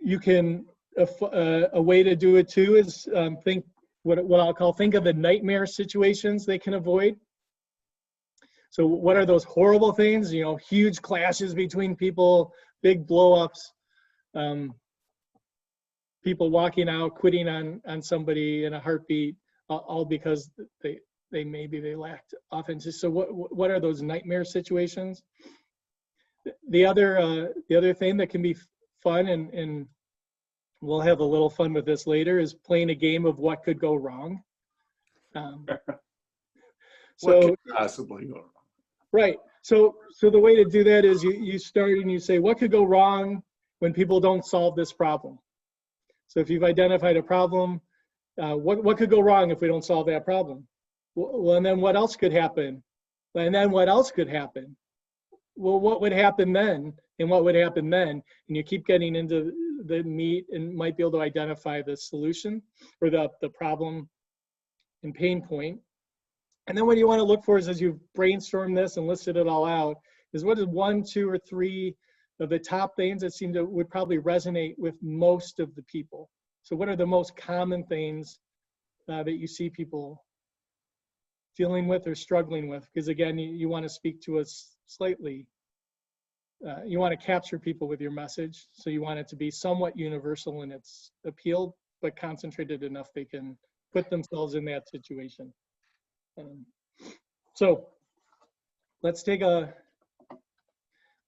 You can, a way to do it too is think what I'll call, think of the nightmare situations they can avoid. So what are those horrible things? You know, huge clashes between people, big blow-ups, people walking out, quitting on somebody in a heartbeat, all because they lacked authenticity. So what are those nightmare situations? The other thing that can be fun, and we'll have a little fun with this later, is playing a game of what could go wrong. What So could possibly go wrong? right. So the way to do that is you start and you say, what could go wrong when people don't solve this problem? So if you've identified a problem, what could go wrong if we don't solve that problem? Well, and then what else could happen? And then what else could happen? Well, what would happen then? And what would happen then? And you keep getting into the meat and might be able to identify the solution or the problem and pain point. And then what you want to look for is, as you've brainstormed this and listed it all out, is what is 1, 2, or 3 of the top things that would probably resonate with most of the people. So what are the most common things that you see people dealing with or struggling with? Because again, you want to speak to us slightly. You want to capture people with your message. So you want it to be somewhat universal in its appeal, but concentrated enough they can put themselves in that situation. So let's take a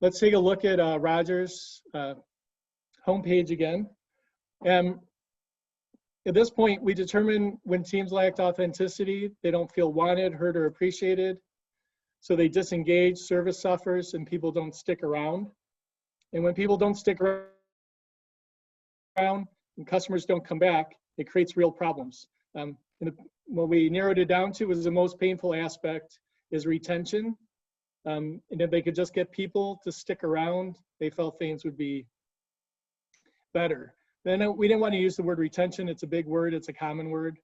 look at Roger's homepage again. At this point, we determine when teams lack authenticity, they don't feel wanted, heard, or appreciated. So they disengage, service suffers, and people don't stick around. And when people don't stick around and customers don't come back, it creates real problems. What we narrowed it down to was the most painful aspect is retention. And if they could just get people to stick around, they felt things would be better. Then we didn't want to use the word retention. It's a big word. It's a common word.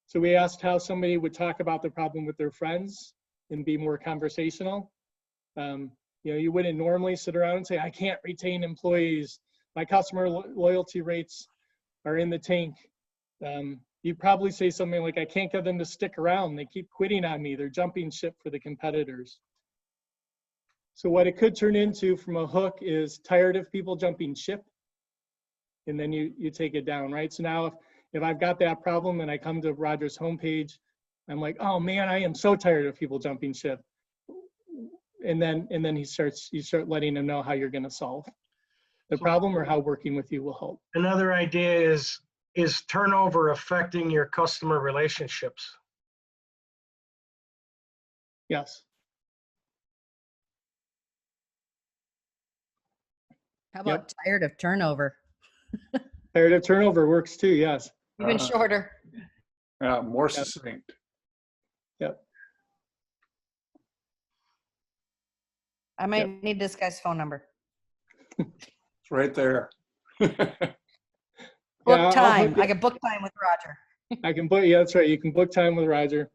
So we asked how somebody would talk about the problem with their friends and be more conversational. You wouldn't normally sit around and say, I can't retain employees. My customer loyalty rates are in the tank. You'd probably say something like, I can't get them to stick around. They keep quitting on me. They're jumping ship for the competitors. So what it could turn into from a hook is tired of people jumping ship. And then you take it down, right? So now if I've got that problem and I come to Roger's homepage, I'm like, oh man, I am so tired of people jumping ship. And then you start letting them know how you're gonna solve the problem or how working with you will help. Another idea is turnover affecting your customer relationships? Yes. How about tired of turnover? Tired of turnover works too, yes. Even shorter. Yeah, more succinct. Yep. I might need this guy's phone number. It's right there. Book time. I can book time with Roger. I can book, yeah, that's right. You can book time with Roger.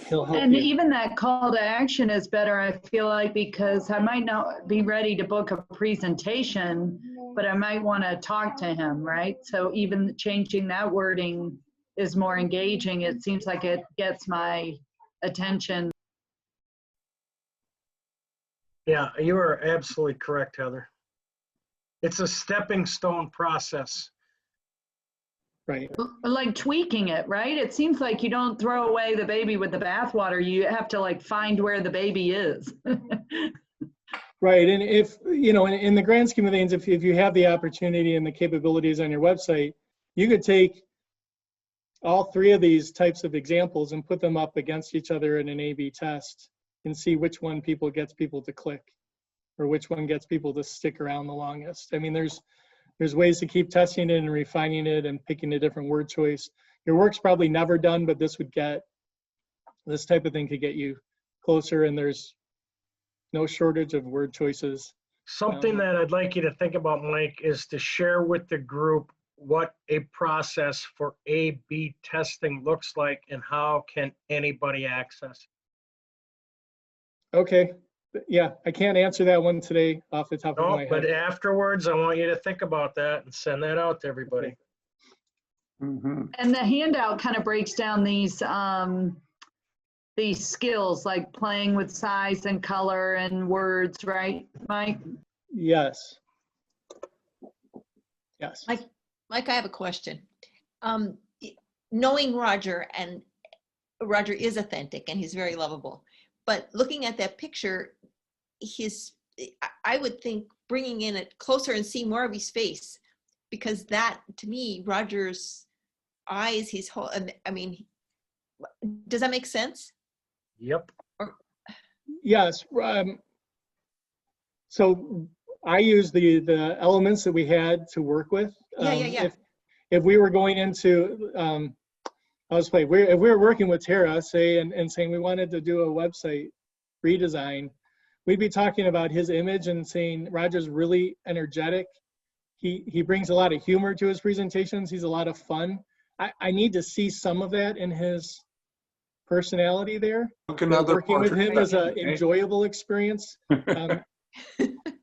He'll help And you. even that call to action is better, I feel like, because I might not be ready to book a presentation, but I might want to talk to him, right? So even changing that wording is more engaging. It seems like it gets my attention. Yeah, you are absolutely correct, Heather. It's a stepping stone process. Right. Like tweaking it, right? It seems like you don't throw away the baby with the bathwater. You have to like find where the baby is. Right, and if, in the grand scheme of things, if you have the opportunity and the capabilities on your website, you could take all 3 of these types of examples and put them up against each other in an A/B test and see which one gets people to click or which one gets people to stick around the longest. I mean, there's ways to keep testing it and refining it and picking a different word choice. Your work's probably never done, but this would get this type of thing could get you closer, and there's no shortage of word choices. Something that I'd like you to think about, Mike, is to share with the group what a process for A/B testing looks like and how can anybody access it. Okay, yeah, I can't answer that one today off the top of No, my but head. afterwards, I want you to think about that and send that out to everybody. Mhm. And the handout kind of breaks down these skills like playing with size and color and words, right, Mike? Yes. Yes. Mike, I have a question. Knowing Roger, and Roger is authentic and he's very lovable, but looking at that picture, I would think bringing in it closer and seeing more of his face, because that, to me, Roger's eyes, his whole, I mean, does that make sense? Yep. Yes. So I use the elements that we had to work with. Yeah. If we were going into, if we were working with Tara, say, and saying we wanted to do a website redesign, we'd be talking about his image and saying Roger's really energetic. He brings a lot of humor to his presentations. He's a lot of fun. I need to see some of that in his personality there. Look another Working with him is an enjoyable experience.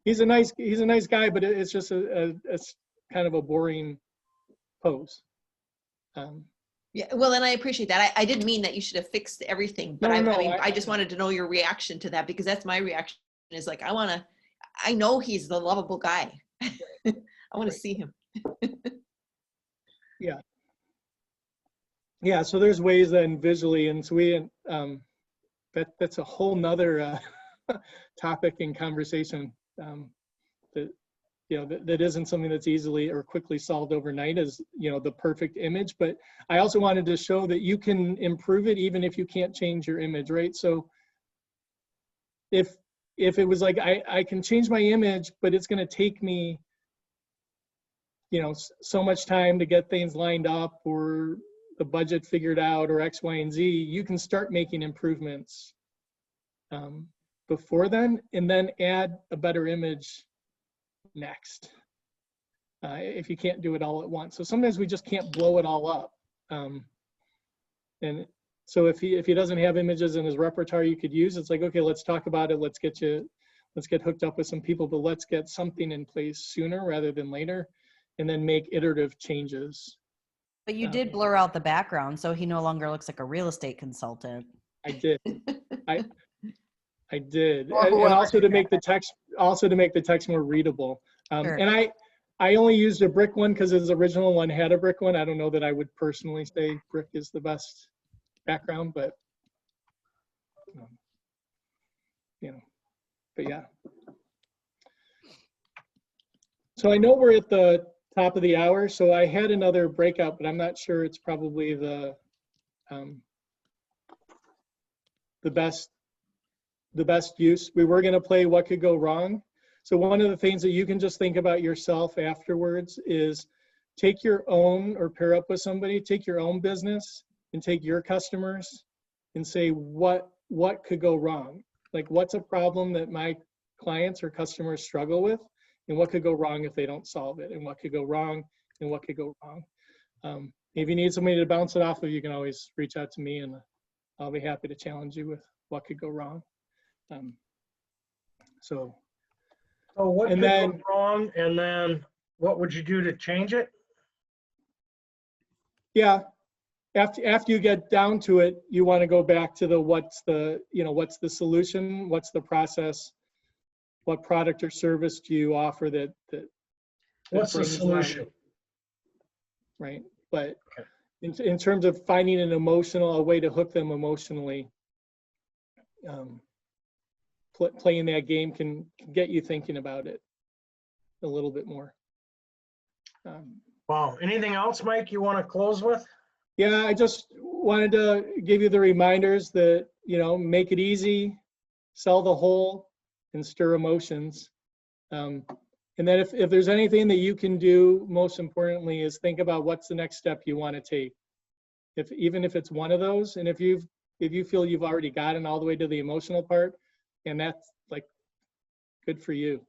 He's a nice guy, but it's just it's kind of a boring pose. Yeah, well, and I appreciate that. I didn't mean that you should have fixed everything, but I just wanted to know your reaction to that, because that's my reaction, is like, I know he's the lovable guy. I want to see him. Yeah, so there's ways then visually, and so we, that's a whole nother topic and conversation that, that isn't something that's easily or quickly solved overnight as, the perfect image. But I also wanted to show that you can improve it even if you can't change your image, right? So if it was like, I can change my image, but it's going to take me, so much time to get things lined up or the budget figured out or X, Y, and Z, you can start making improvements before then, and then add a better image next, if you can't do it all at once. So sometimes we just can't blow it all up. And so if he doesn't have images in his repertoire you could use, it's like, okay, let's talk about it. Let's get hooked up with some people, but let's get something in place sooner rather than later, and then make iterative changes. But you did blur out the background, so he no longer looks like a real estate consultant. I did. I did, Or and whoever also to did make the text more readable. Sure. And I only used a brick one because his original one had a brick one. I don't know that I would personally say brick is the best background, but but yeah. So I know we're at the top of the hour, so I had another breakout, but I'm not sure it's probably the best use. We were going to play What Could Go Wrong. So one of the things that you can just think about yourself afterwards is take your own, or pair up with somebody, take your own business and take your customers and say, what could go wrong? Like, what's a problem that my clients or customers struggle with, and what could go wrong if they don't solve it, and what could go wrong, and what could go wrong. If you need somebody to bounce it off of, you can always reach out to me, and I'll be happy to challenge you with what could go wrong. So what and could then, go wrong, and then what would you do to change it? yeah, after you get down to it, you want to go back to what's the solution, what's the process, what product or service do you offer that What's the brings solution? them, right? But in terms of finding a way to hook them emotionally, playing that game can get you thinking about it a little bit more. Wow. Anything else, Mike, you want to close with? Yeah, I just wanted to give you the reminders that, make it easy, sell the whole, and stir emotions. And then if there's anything that you can do, most importantly, is think about what's the next step you want to take. Even if it's one of those, and if you've if you feel you've already gotten all the way to the emotional part, and that's like good for you.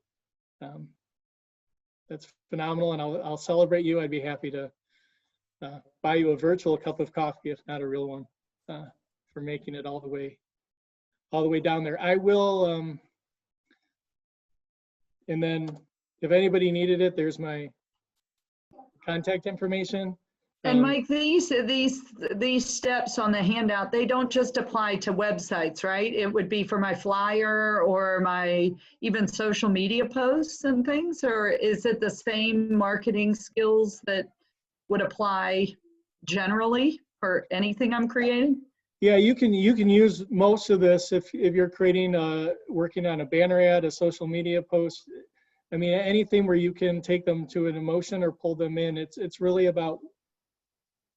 That's phenomenal, and I'll celebrate you. I'd be happy to buy you a virtual cup of coffee, if not a real one, for making it all the way down there. I will, and then if anybody needed it, there's my contact information. And Mike, these steps on the handout, they don't just apply to websites, right? It would be for my flyer or my even social media posts and things, or is it the same marketing skills that would apply generally for anything I'm creating? Yeah, you can use most of this if you're creating working on a banner ad, a social media post. I mean, anything where you can take them to an emotion or pull them in. It's really about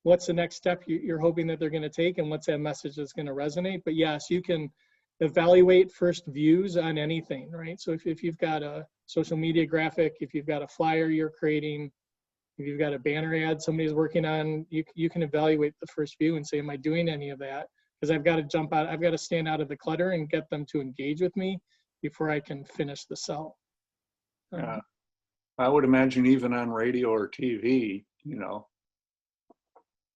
what's the next step you're hoping that they're going to take and what's that message that's going to resonate. But yes, you can evaluate first views on anything, right? So if you've got a social media graphic, if you've got a flyer you're creating, if you've got a banner ad somebody's working on, you can evaluate the first view and say, am I doing any of that? Because I've got to jump out, I've got to stand out of the clutter and get them to engage with me before I can finish the sell. I would imagine even on radio or TV,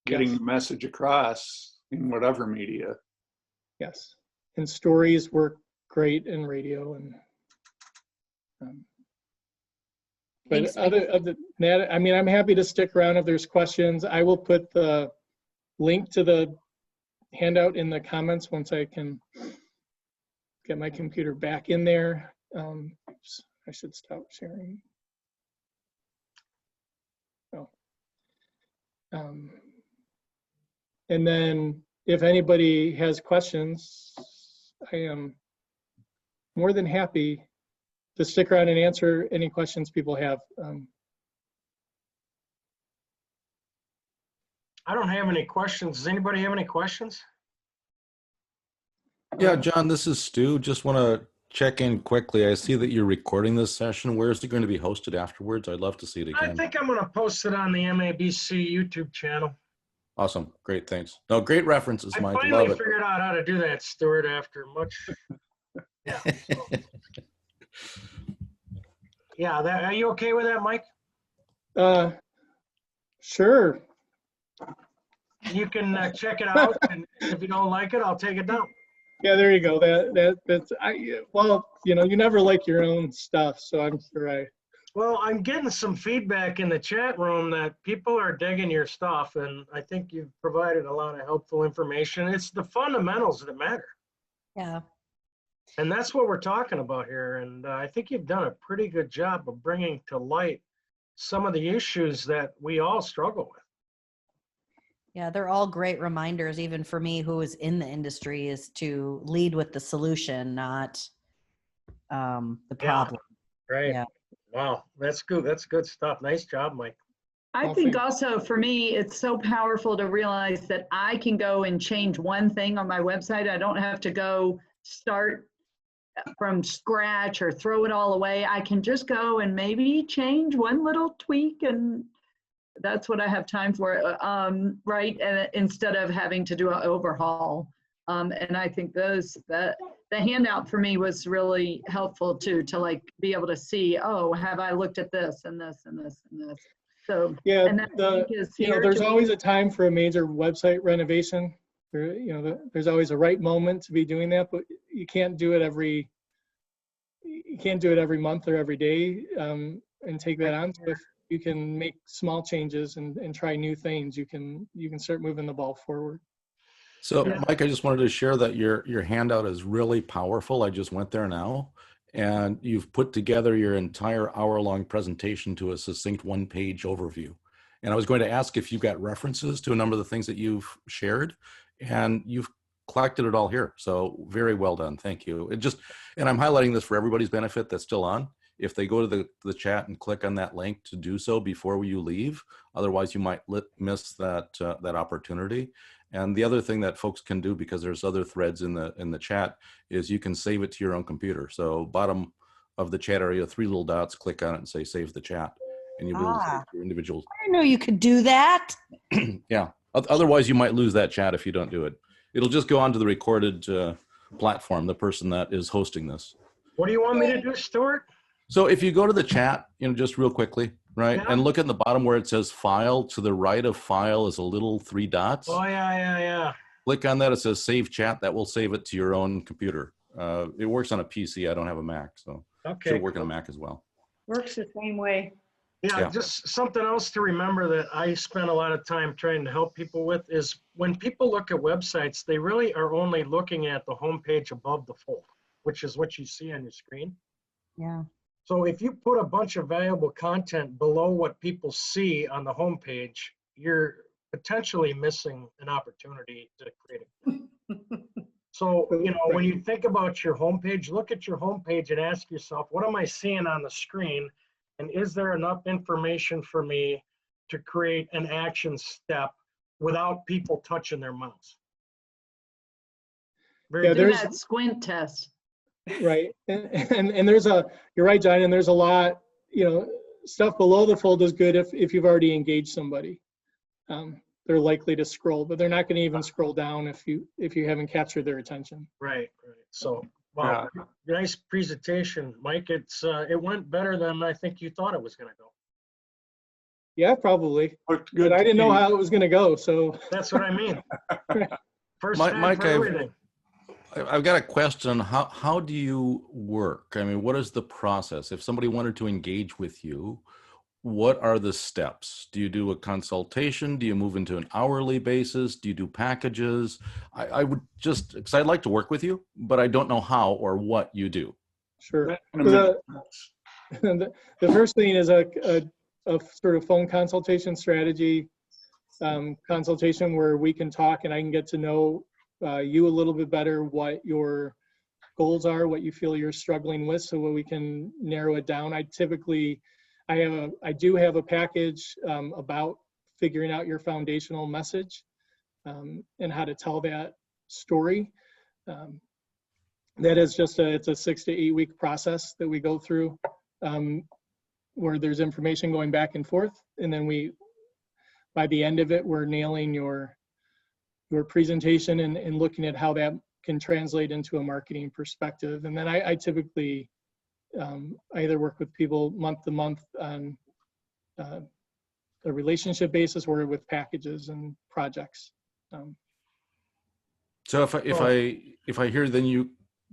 getting Yes. the message across in whatever media. Yes, and stories work great in radio, and but Thanks, other than that, I mean, I'm happy to stick around if there's questions. I will put the link to the handout in the comments once I can get my computer back in there. Oops, I should stop sharing. Oh. And then if anybody has questions, I am more than happy to stick around and answer any questions people have. I don't have any questions. Does anybody have any questions? Yeah, John, this is Stu. Just want to check in quickly. I see that you're recording this session. Where is it going to be hosted afterwards? I'd love to see it I again. think I'm going to post it on the MABC YouTube channel. Awesome. Great. Thanks. No, great references, I Mike. finally Love it. figured out how to do that, Stuart, after much. Yeah. So. Yeah. Are you okay with that, Mike? Sure. You can check it out, and if you don't like it, I'll take it down. Yeah, there you go. Well, you never like your own stuff, so I'm sure Well, I'm getting some feedback in the chat room that people are digging your stuff, and I think you've provided a lot of helpful information. It's the fundamentals that matter. Yeah. And that's what we're talking about here. And I think you've done a pretty good job of bringing to light some of the issues that we all struggle with. Yeah, they're all great reminders, even for me who is in the industry, is to lead with the solution, not the problem. Right. Yeah. Wow. That's good. That's good stuff. Nice job, Mike. I think also for me, it's so powerful to realize that I can go and change one thing on my website. I don't have to go start from scratch or throw it all away. I can just go and maybe change one little tweak, and that's what I have time for, right? And instead of having to do an overhaul. And I think the handout for me was really helpful too, to like be able to see, oh, have I looked at this and this and this and this? So yeah, and that link is here there's to always a time for a major website renovation. There's always a right moment to be doing that, but you can't do it every month or every day and take that on. So if you can make small changes and try new things, you can start moving the ball forward. So, Mike, I just wanted to share that your handout is really powerful. I just went there now, and you've put together your entire hour-long presentation to a succinct one-page overview. And I was going to ask if you've got references to a number of the things that you've shared, and you've collected it all here. So very well done. Thank you. And I'm highlighting this for everybody's benefit that's still on. If they go to the chat and click on that link to do so before you leave, otherwise you might miss that opportunity. And the other thing that folks can do, because there's other threads in the chat, is you can save it to your own computer. So bottom of the chat area, 3 little dots, click on it and say save the chat, and you'll be able to save your individual. I didn't know you could do that. Yeah. Otherwise, you might lose that chat if you don't do it. It'll just go onto the recorded platform, the person that is hosting this. What do you want me to do, Stuart? So if you go to the chat, just real quickly, right? Yeah. And look at the bottom where it says file, to the right of file is a little 3 dots. Oh, yeah. Click on that, it says save chat. That will save it to your own computer. It works on a PC. I don't have a Mac, so Okay. should work on a Mac as well. Works the same way. Yeah, just something else to remember that I spend a lot of time trying to help people with is when people look at websites, they really are only looking at the homepage above the fold, which is what you see on your screen. Yeah. So if you put a bunch of valuable content below what people see on the homepage, you're potentially missing an opportunity to create it. So, when you think about your homepage, look at your homepage and ask yourself, what am I seeing on the screen? And is there enough information for me to create an action step without people touching their mouse? Yeah, Do that squint test. Right. And there's you're right, John, and there's a lot, stuff below the fold is good if you've already engaged somebody. They're likely to scroll, but they're not going to even scroll down if you haven't captured their attention. Right. So, wow, nice presentation, Mike. It went better than I think you thought it was going to go. Yeah, probably. Looked But good I to didn't know me. how it was going to go, so. That's what I mean. First time Mike, for everything. I've got a question. How do you work? I mean, what is the process? If somebody wanted to engage with you, what are the steps? Do you do a consultation? Do you move into an hourly basis? Do you do packages? I would just, because I'd like to work with you, but I don't know how or what you do. Sure. The first thing is a sort of phone consultation strategy, consultation where we can talk and I can get to know you a little bit better, what your goals are, what you feel you're struggling with, so we can narrow it down. I do have a package about figuring out your foundational message and how to tell that story. That is it's a 6 to 8 week process that we go through where there's information going back and forth. And then by the end of it, we're nailing your presentation and looking at how that can translate into a marketing perspective. And then I typically either work with people month to month on a relationship basis or with packages and projects. So if I hear then you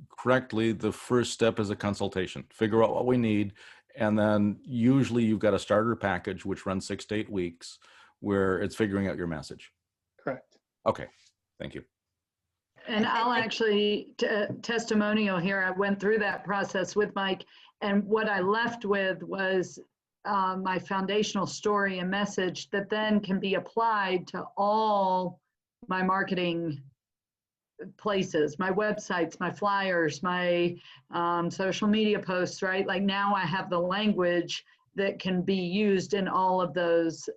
correctly, the first step is a consultation. Figure out what we need, and then usually you've got a starter package which runs 6 to 8 weeks, where it's figuring out your message. Correct. Okay, thank you. And I'll actually testimonial here. I went through that process with Mike, and what I left with was my foundational story and message that then can be applied to all my marketing places, my websites, my flyers, my social media posts, right? Like now I have the language that can be used in all of those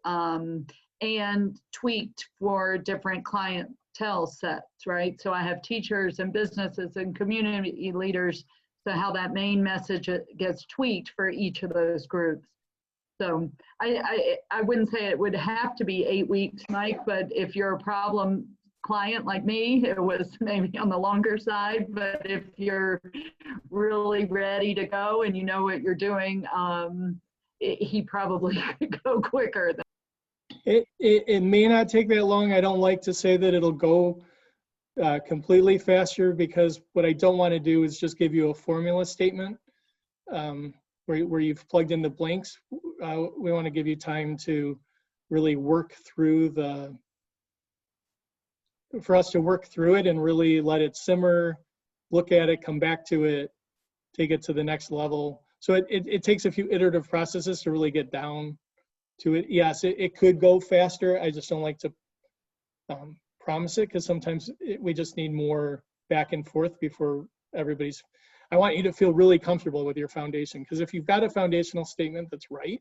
and tweaked for different clientele sets, right? So I have teachers and businesses and community leaders, so how that main message gets tweaked for each of those groups. So I wouldn't say it would have to be 8 weeks, Mike, but if you're a problem client like me, it was maybe on the longer side, but if you're really ready to go and you know what you're doing, he probably could go quicker. It may not take that long. I don't like to say that it'll go completely faster, because what I don't want to do is just give you a formula statement where you've plugged in the blanks. We want to give you time to really work through for us to work through it and really let it simmer, look at it, come back to it, take it to the next level. So it takes a few iterative processes to really get down to it. Yes, it could go faster. I just don't like to promise it, because sometimes we just need more back and forth before I want you to feel really comfortable with your foundation, because if you've got a foundational statement that's right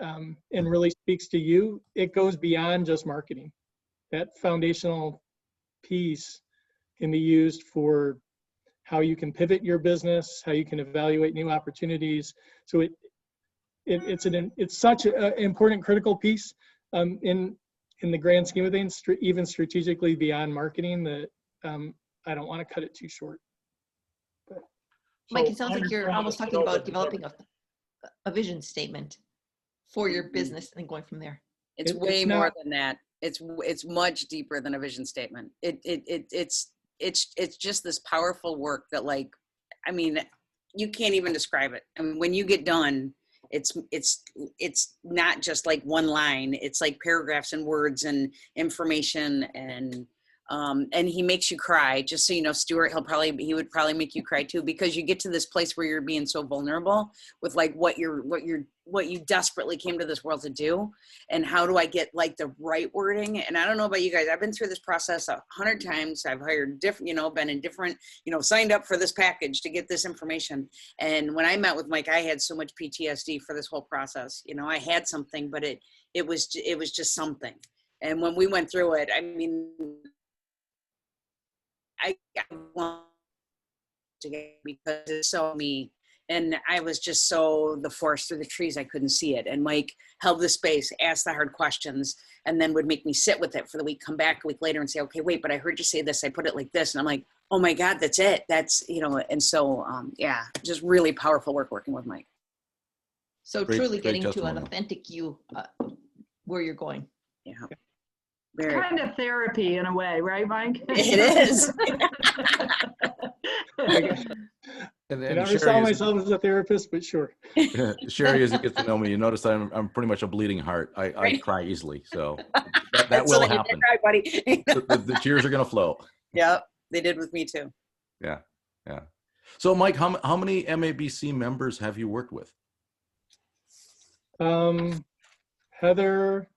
and really speaks to you, it goes beyond just marketing. That foundational piece can be used for how you can pivot your business, how you can evaluate new opportunities. So it's such an important, critical piece in the grand scheme of things, even strategically beyond marketing, that I don't want to cut it too short. Mike, So it sounds I like you're understand almost that talking you know about that- developing a vision statement for your business and going from there. It's It's way not- more than that. It's much deeper than a vision statement. It's just this powerful work that, like, I mean, you can't even describe it. I mean, when you get done, it's not just like one line. It's like paragraphs and words and information, and he makes you cry. Just so you know, Stuart, he would probably make you cry too, because you get to this place where you're being so vulnerable with like what you desperately came to this world to do, and how do I get like the right wording? And I don't know about you guys, I've been through this process 100 times. I've hired different, been in different, signed up for this package to get this information. And when I met with Mike, I had so much PTSD for this whole process. I had something, but it was just something. And when we went through it, I mean, I want to get, because it's so me, and I was just so the forest through the trees, I couldn't see it. And Mike held the space, asked the hard questions, and then would make me sit with it for the week, come back a week later and say, okay, wait, but I heard you say this, I put it like this. And I'm like, oh my God, that's it. That's, and so, yeah, just really powerful work working with Mike. So Great- truly great getting to an testimonial. authentic you where you're going. Yeah. It's Very, kind of therapy in a way, right, Mike? it is. I And never Sherry, saw as- myself as a therapist, but sure. Sherry, as you get to know me, you notice that I'm pretty much a bleeding heart. I Right. cry easily, so that So will that you happen. did right, buddy. The tears are going to flow. Yep, they did with me too. Yeah, yeah. So, Mike, how many MABC members have you worked with? Heather,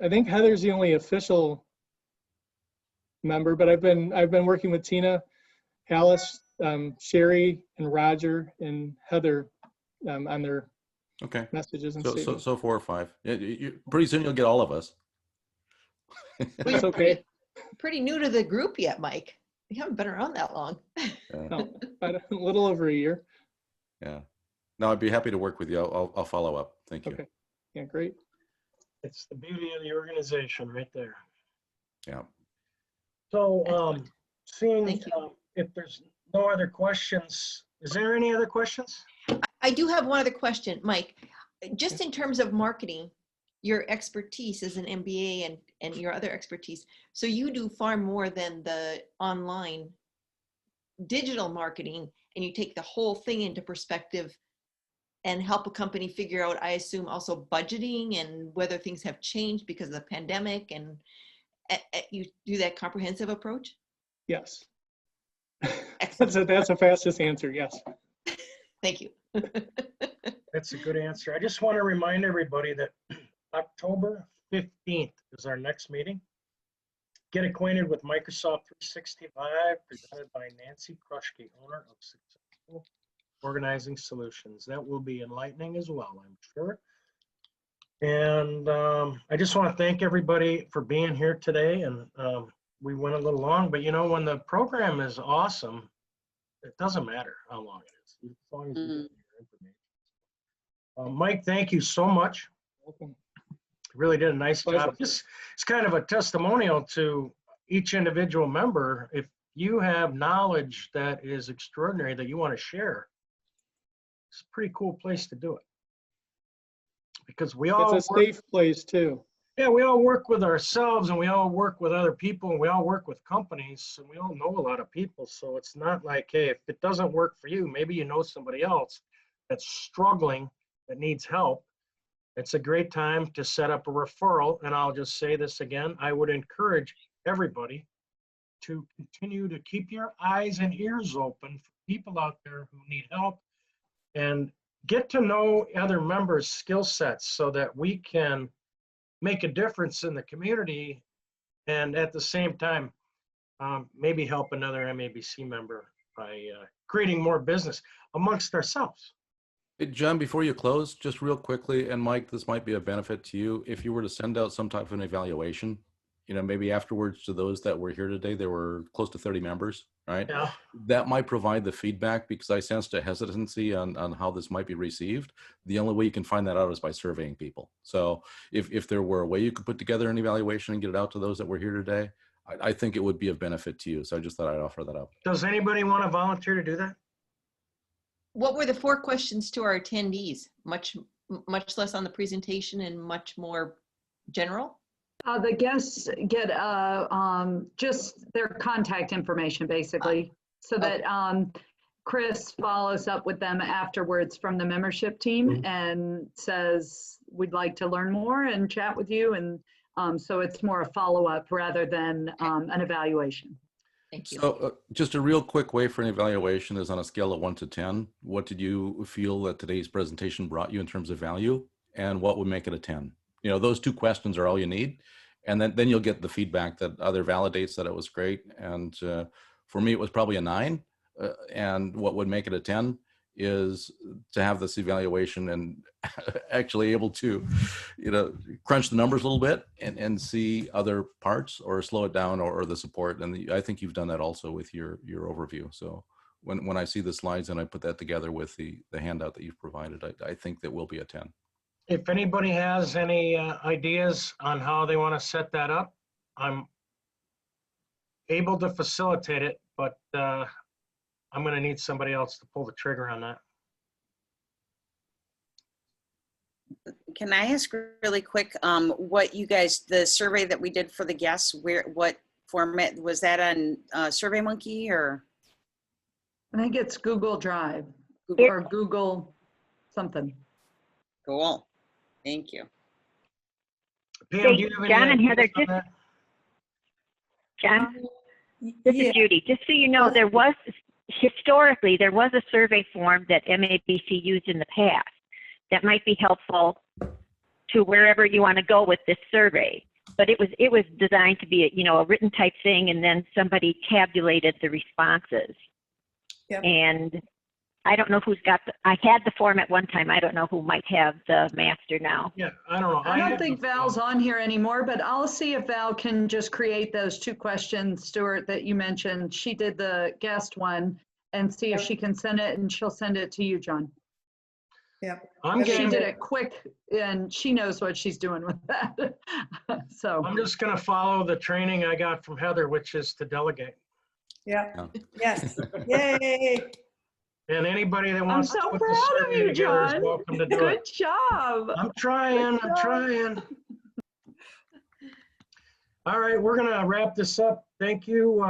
I think Heather's the only official member, but I've been working with Tina, Alice, Sherry, and Roger, and Heather on their Okay, messages and so statements. 4 or 5. Pretty soon you'll get all of us. That's okay. Pretty new to the group yet, Mike. You haven't been around that long. No, about a little over a year. Yeah. No, I'd be happy to work with you. I'll follow up. Thank you. Okay. Yeah, great. It's the beauty of the organization right there. Yeah. So, Excellent. seeing Thank you. if there's no other questions, is there any other questions? I do have one other question, Mike. Just in terms of marketing, your expertise as an MBA and your other expertise. So you do far more than the online digital marketing, and you take the whole thing into perspective and help a company figure out, I assume, also budgeting and whether things have changed because of the pandemic, and you do that comprehensive approach? Yes. Excellent. That's the fastest answer. Yes. Thank you. That's a good answer. I just want to remind everybody that October 15th is our next meeting. Get acquainted with Microsoft 365, presented by Nancy Krushke, owner of Successful Organizing Solutions. That will be enlightening as well, I'm sure. And I just want to thank everybody for being here today. And we went a little long, but when the program is awesome, it doesn't matter how long it is, as long as you get your information. Mike, thank you so much. Welcome. Really did a nice Pleasure. job. This is kind of a testimonial to each individual member. If you have knowledge that is extraordinary that you want to share, it's a pretty cool place to do it. Because we all It's a work, safe place too. yeah, we all work with ourselves, and we all work with other people, and we all work with companies, and we all know a lot of people. So it's not like, hey, if it doesn't work for you, maybe you know somebody else that's struggling, that needs help. It's a great time to set up a referral. And I'll just say this again, I would encourage everybody to continue to keep your eyes and ears open for people out there who need help, and get to know other members' skill sets so that we can make a difference in the community, and at the same time, maybe help another MABC member by creating more business amongst ourselves. Hey, John, before you close, just real quickly, and Mike, this might be a benefit to you. If you were to send out some type of an evaluation, maybe afterwards to those that were here today, there were close to 30 members, right? Yeah. That might provide the feedback, because I sensed a hesitancy on how this might be received. The only way you can find that out is by surveying people. So if there were a way you could put together an evaluation and get it out to those that were here today, I think it would be of benefit to you. So I just thought I'd offer that up. Does anybody want to volunteer to do that? What were the 4 questions to our attendees? Much less on the presentation and much more general? The guests get just their contact information, basically, so that Chris follows up with them afterwards from the membership team and says, we'd like to learn more and chat with you. And so it's more a follow-up rather than an evaluation. Thank you. So just a real quick way for an evaluation is on a scale of 1 to 10. What did you feel that today's presentation brought you in terms of value, and what would make it a 10? You know, those 2 questions are all you need. And then you'll get the feedback that either validates that it was great. And for me, it was probably a 9. And what would make it a 10 is to have this evaluation and actually able to, you know, crunch the numbers a little bit and see other parts or slow it down or the support. And I think you've done that also with your overview. So when I see the slides and I put that together with the handout that you've provided, I think that will be a 10. If anybody has any ideas on how they want to set that up, I'm able to facilitate it, but I'm going to need somebody else to pull the trigger on that. Can I ask really quick, what you guys, the survey that we did for the guests, what format, was that on SurveyMonkey or? I think it's Google Drive or Google something. Cool, thank you. Pam, do you have any John and ideas Heather, on just that? John, this is Judy. Just so you know, there was historically a survey form that MABC used in the past that might be helpful to wherever you want to go with this survey. But it was designed to be a written type thing, and then somebody tabulated the responses. Yep. And I don't know who's got I had the form at one time. I don't know who might have the master now. Yeah, I don't know. I don't think Val's on here anymore, but I'll see if Val can just create those 2 questions, Stuart, that you mentioned. She did the guest one, and see if she can send it, and she'll send it to you, John. Yeah. She did it quick, and she knows what she's doing with that. So I'm just going to follow the training I got from Heather, which is to delegate. Yeah. Yes. Yay. And anybody that I'm wants so to put the proud of survey you, together is John. welcome to do Good it. job. I'm trying. All right, we're going to wrap this up. Thank you.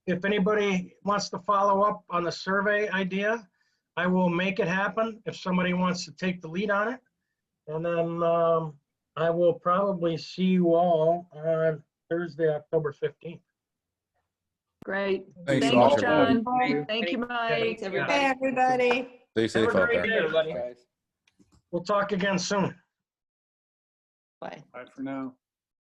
If anybody wants to follow up on the survey idea, I will make it happen if somebody wants to take the lead on it. And then I will probably see you all on Thursday, October 15th. Great. Thanks Thanks, so much, John. everybody. Thank you, Mike. Thanks, everybody. Hey, everybody. Stay safe Have a out great there. day. We'll talk again soon. Bye. Bye for now.